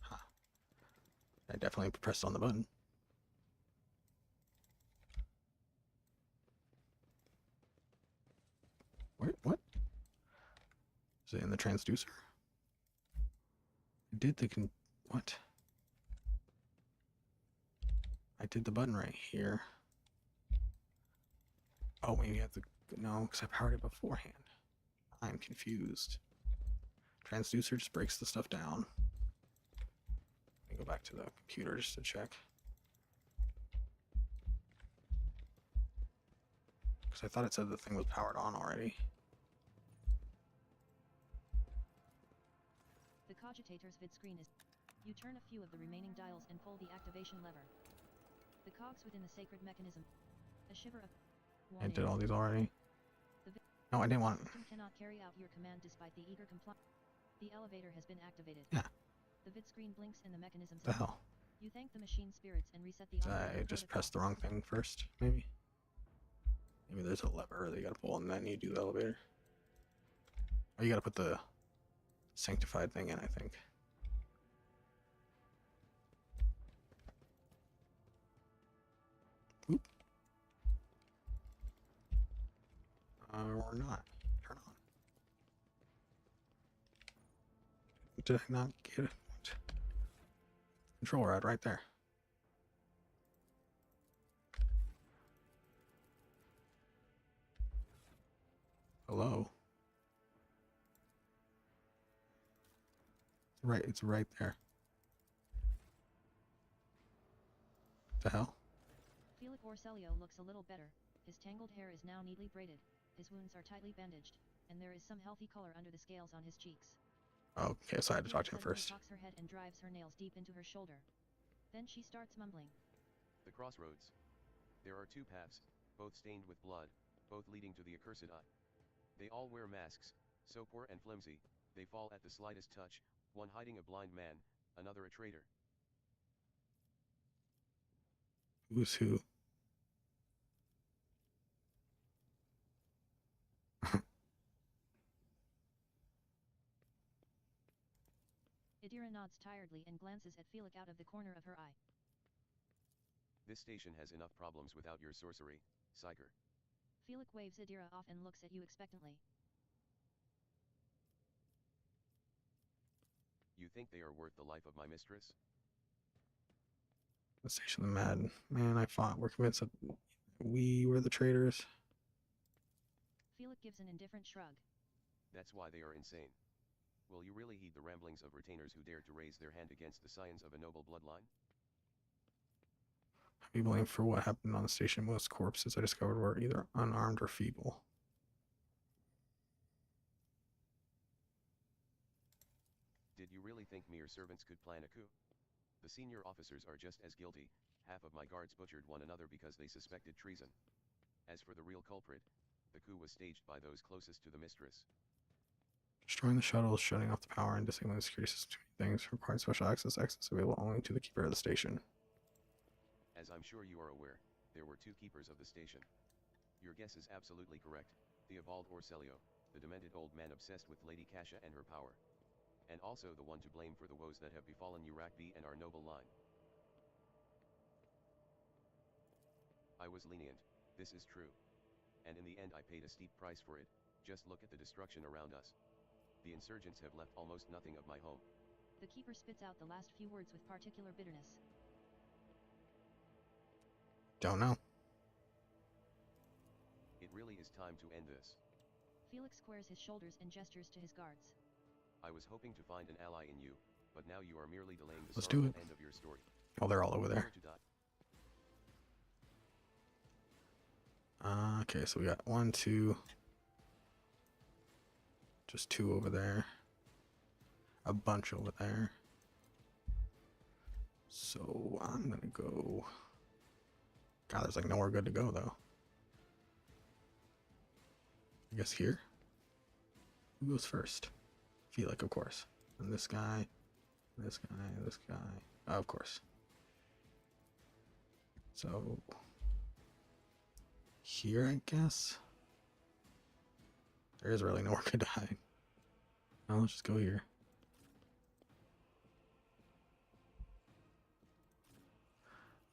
Huh. I definitely pressed on the button. Wait, what? Is it in the transducer? I did the what? I did the button right here. Oh, maybe I have to, no, because I powered it beforehand. I'm confused. Transducer just breaks the stuff down. Let me go back to the computer just to check. Because I thought it said the thing was powered on already. The cogitator's vid screen is. You turn a few of the remaining dials and pull the activation lever. The cogs within the sacred mechanism. A shiver of. I did all these already. No, I didn't want. The system cannot carry out your command despite the eager compliance. The elevator has been activated. Yeah. The vid screen blinks and the mechanism. The hell? You thank the machine spirits and reset the. I just pressed the wrong thing first, maybe. Maybe there's a lever that you gotta pull and then you do the elevator. Oh, you gotta put the sanctified thing in, I think. Or not. Turn on. Did I not get it? Control rod right there. Hello? It's right there. What the hell? Felix Orselio looks a little better. His tangled hair is now neatly braided, his wounds are tightly bandaged, and there is some healthy color under the scales on his cheeks. Okay, so I had to talk to him Felix first. suddenly cocks her head and drives her nails deep into her shoulder. Then she starts mumbling. The crossroads. There are two paths, both stained with blood, both leading to the accursed eye. They all wear masks, so poor and flimsy, they fall at the slightest touch, one hiding a blind man, another a traitor. Who's who? Idira nods tiredly and glances at Felix out of the corner of her eye. This station has enough problems without your sorcery, Psyker. Felix waves Idira off and looks at you expectantly. You think they are worth the life of my mistress? The station of the mad man I fought. We're convinced that we were the traitors. Felix gives an indifferent shrug. That's why they are insane. Will you really heed the ramblings of retainers who dared to raise their hand against the scions of a noble bloodline? I'll be blamed for what happened on the station. Most corpses I discovered were either unarmed or feeble. Did you really think mere servants could plan a coup? The senior officers are just as guilty. Half of my guards butchered one another because they suspected treason. As for the real culprit, the coup was staged by those closest to the mistress. Destroying the shuttles, shutting off the power, and disabling the security system things required special access available only to the keeper of the station. As I'm sure you are aware, there were two keepers of the station. Your guess is absolutely correct, Theobald Orselio, the demented old man obsessed with Lady Kasha and her power. And also the one to blame for the woes that have befallen Urakbi and our noble line. I was lenient, this is true. And in the end I paid a steep price for it. Just look at the destruction around us. The insurgents have left almost nothing of my home. The keeper spits out the last few words with particular bitterness. Don't know. It really is time to end this. Felix squares his shoulders and gestures to his guards. I was hoping to find an ally in you, but now you are merely delaying the Let's do sorrowful it. end of your story. Oh, they're all over there. Prepare to die. Okay, so we got 1, 2. Just 2 over there. A bunch over there. So I'm gonna go. God, there's like nowhere good to go though. I guess here. Who goes first? Felix, of course. And this guy. This guy. This guy. Of course. So here, I guess. There is really nowhere good to hide. Now let's just go here.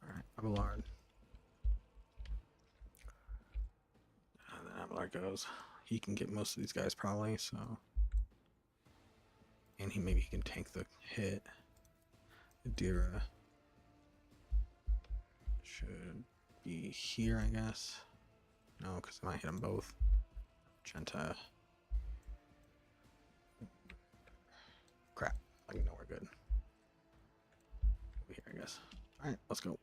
Alright, Abelard. And then Abelard goes. He can get most of these guys probably, so. And maybe he can tank the hit. Adira should be here, I guess. No, because I might hit them both. Genta. Crap. I know we're good. Over here, I guess. Alright, let's go.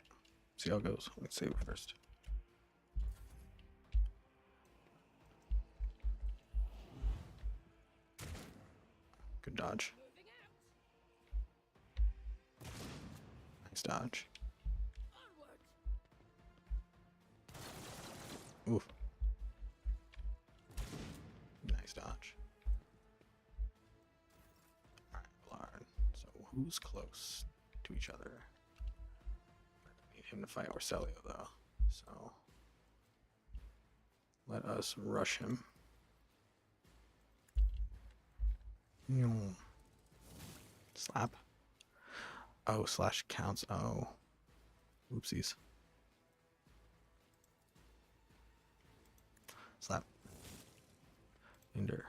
See how it goes. Let's save it first. Good dodge. Nice dodge. Oof. Nice dodge. Alright, Blard. So who's close to each other? I need him to fight Orselio though. So let us rush him. Slap. Oh, slash counts. Oh. Oopsies. Slap. Endure.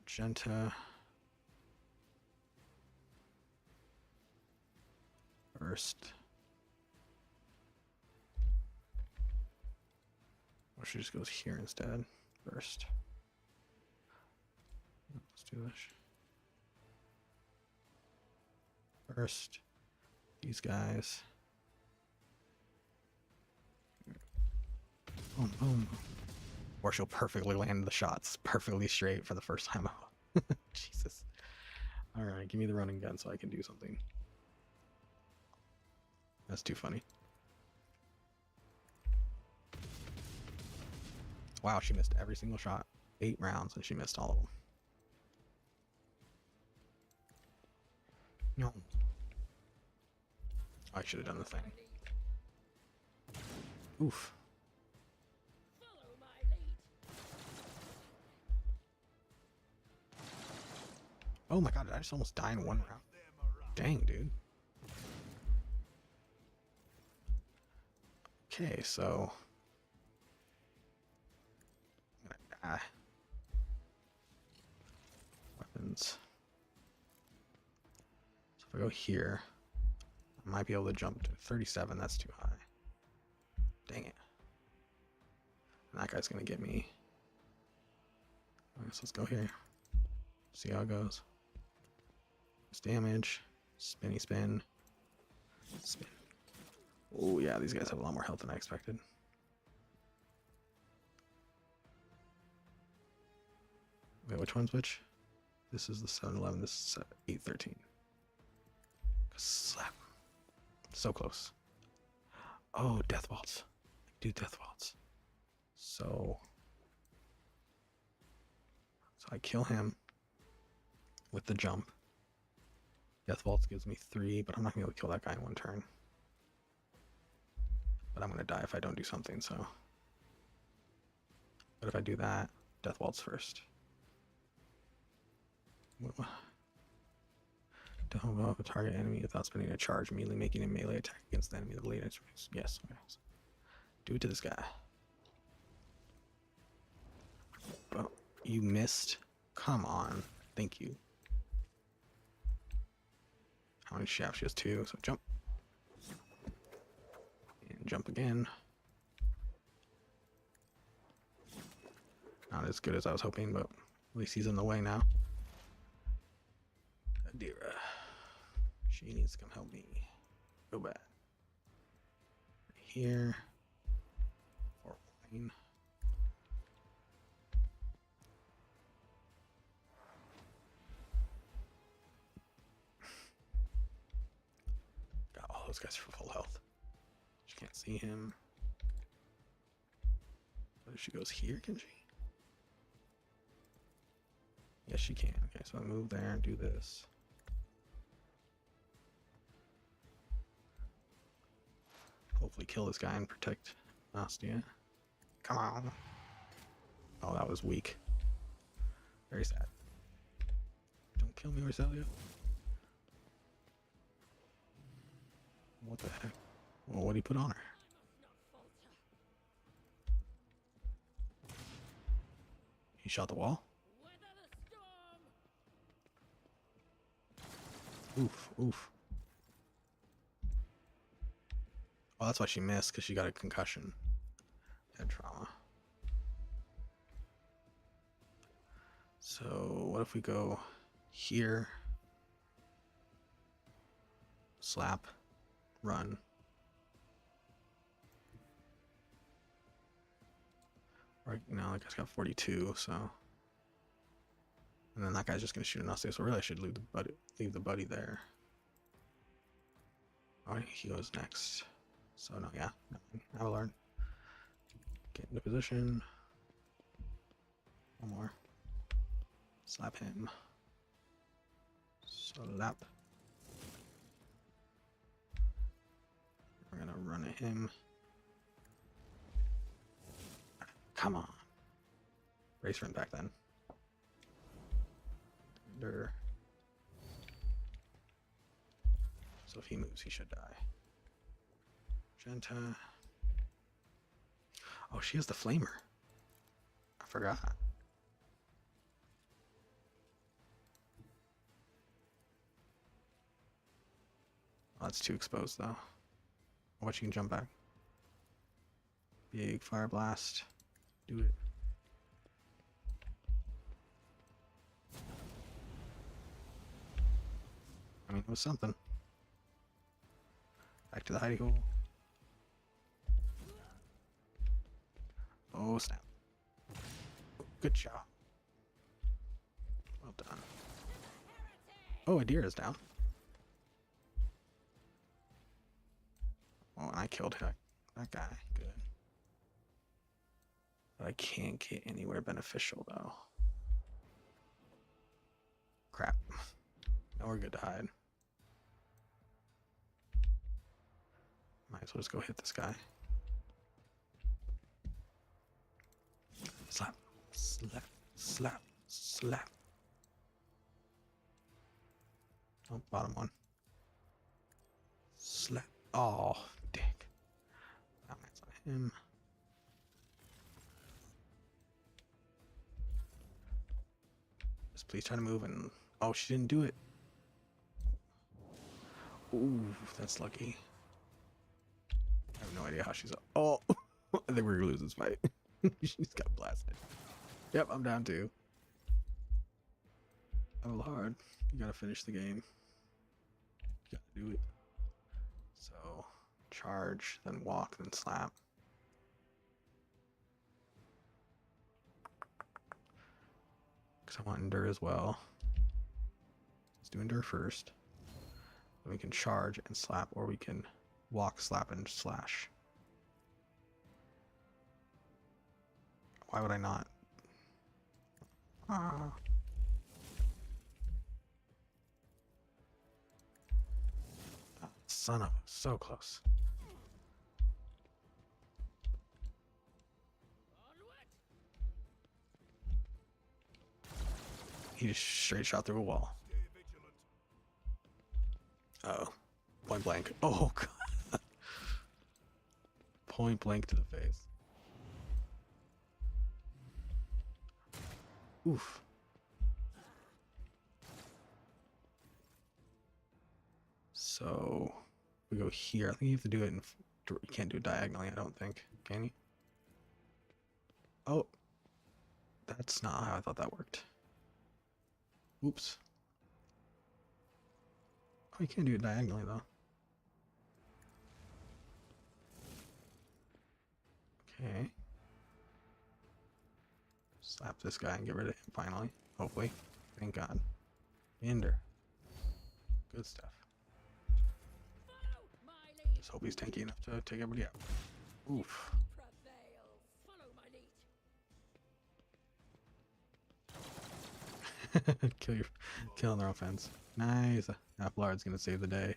Magenta. First. Or she just goes here instead. First. Let's do this. First. These guys. Boom, boom. Or she'll perfectly land the shots perfectly straight for the first time out. Jesus. Alright, give me the running gun so I can do something. That's too funny. Wow, she missed every single shot. 8 rounds and she missed all of them. No. I should have done the thing. Oof. Oh my god, did I just almost die in 1 round? Dang, dude. Okay, so I'm gonna die. Weapons. So if I go here, I might be able to jump to 37. That's too high. Dang it. And that guy's gonna get me. Alright, so let's go here. See how it goes. It's damage. Spinny spin. Spin. Oh yeah, these guys have a lot more health than I expected. Wait, which one's which? This is the 711, this is 813. Slap. So close. Oh, death vaults. Do death vaults. So I kill him with the jump. Death vaults gives me 3, but I'm not gonna be able to kill that guy in 1 turn. But I'm gonna die if I don't do something, so. But if I do that, death vaults first. Don't go up a target enemy without spending a charge, immediately making a melee attack against the enemy of the later instruments. Yes, okay. So do it to this guy. Oh, you missed. Come on. Thank you. How many shafts? She has 2, so jump. And jump again. Not as good as I was hoping, but at least he's in the way now. Adira. She needs to come help me. Go back. Here. Or line. Got all those guys for full health. She can't see him. But if she goes here, can she? Yes, she can. Okay, so I move there and do this. Hopefully kill this guy and protect Nastia. Come on. Oh, that was weak. Very sad. Don't kill me, Rosalia. What the heck? Well, what did he put on her? He shot the wall? Oof, oof. Well, that's why she missed, because she got a concussion. Head trauma. So, what if we go here? Slap. Run. Right now, that guy's got 42, so. And then that guy's just going to shoot an Nastia, so really I should leave the buddy there. Alright, he goes next. So no, yeah, I will learn. Get into position. One more. Slap him. Slap. We're gonna run at him. Come on. Race run back then. Under. So if he moves, he should die. Magenta. Oh, she has the flamer. I forgot. Oh, that's too exposed though. I'll watch you can jump back. Big fire blast. Do it. I mean, it was something. Back to the hidey hole. Oh, snap. Good job. Well done. Oh, a deer is down. Oh, and I killed that guy. Good. But I can't get anywhere beneficial, though. Crap. Now we're good to hide. Might as well just go hit this guy. Slap, slap, slap, slap. Oh, bottom one. Slap. Oh, dang. That man's on him. Just please try to move and... Oh, she didn't do it. Ooh, that's lucky. I have no idea how she's... Oh, I think we're gonna lose this fight. She's got blasted. Yep, I'm down too. Oh, hard. You gotta finish the game. You gotta do it. So, charge, then walk, then slap. Because I want endure as well. Let's do endure first. Then we can charge and slap, or we can walk, slap, and slash. Why would I not? Ah. Son of a, so close. He just straight shot through a wall. Oh, point blank. Oh, God. Point blank to the face. Oof. So we go here. I think you have to do it in. You can't do it diagonally, I don't think. Can you? Oh, that's not how I thought that worked. Oops. Oh, you can't do it diagonally though. Okay. Slap this guy and get rid of him finally. Hopefully. Thank God. Ender. Good stuff. Just hope he's tanky enough to take everybody out. Oof. Killing their offense. Nice. HELLB1RD's gonna save the day.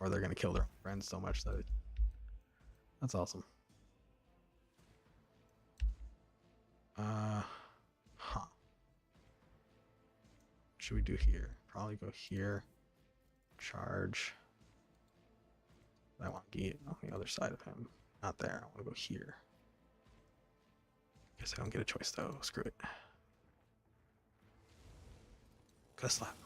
Or they're gonna kill their own friends so much that that's awesome. Huh. What should we do here? Probably go here. Charge. I want to get on the other side of him. Not there. I want to go here. Guess I don't get a choice though. Screw it. Gotta slap.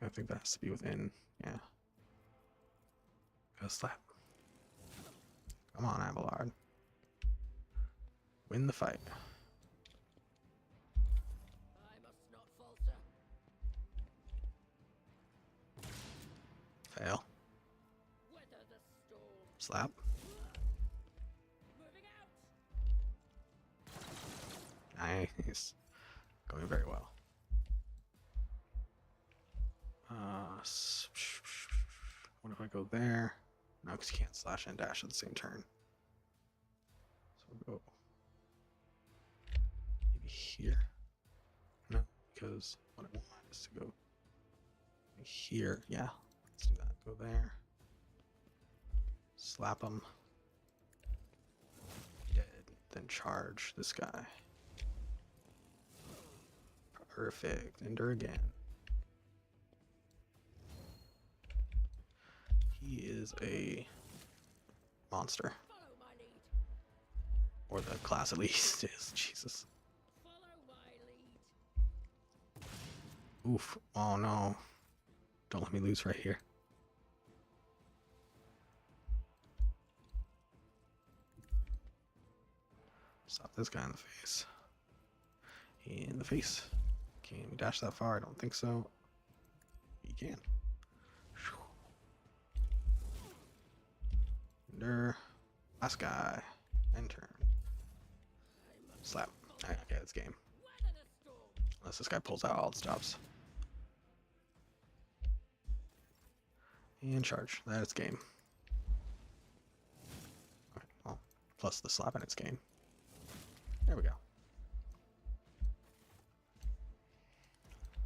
I think that has to be within. Yeah. Gotta slap. Come on, HELLB1RD. Win the fight. I must not falter. Fail. Weather the storm. Slap. Moving out. Nice. Going very well. What if I go there? No, because you can't slash and dash at the same turn. So we'll go maybe here. No, because what I want is to go here. Yeah, let's do that. Go there. Slap him. Dead. Then charge this guy. Perfect. Endure again. He is a monster. Or the class at least is. Jesus. Oof. Oh no. Don't let me lose right here. Slap this guy in the face. In the face. Can we dash that far? I don't think so. You can. Ender. Last guy. End turn. Slap. Alright, okay, that's game. Unless this guy pulls out, all it stops. And charge. That's game. Alright, well, plus the slap and it's game. There we go.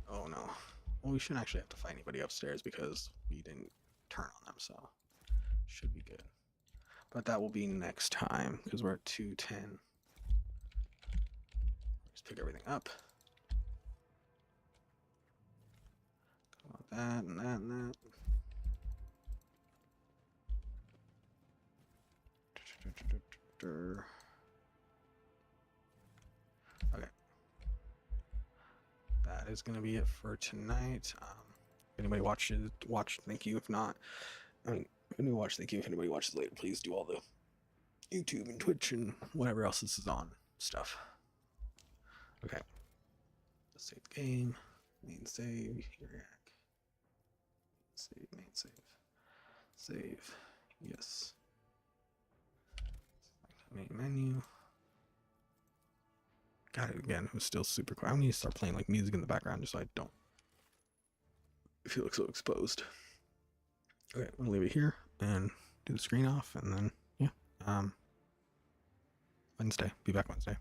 Oh no. Well, we shouldn't actually have to fight anybody upstairs because we didn't turn on them, so should be good. But that will be next time because we're at 210. Just pick everything up. That and that and that. Okay. That is going to be it for tonight. If anybody watched, thank you. If not, I mean, if anybody watched, thank you. If anybody watches later, please do all the YouTube and Twitch and whatever else this is on stuff. Okay. Let's save the game. Main save. Here. Save, main save. Save. Yes. Main menu. Got it again. It was still super quiet. I need to start playing like music in the background just so I don't feel like so exposed. Okay, I'm gonna leave it here and do the screen off and then yeah. Wednesday. Be back Wednesday.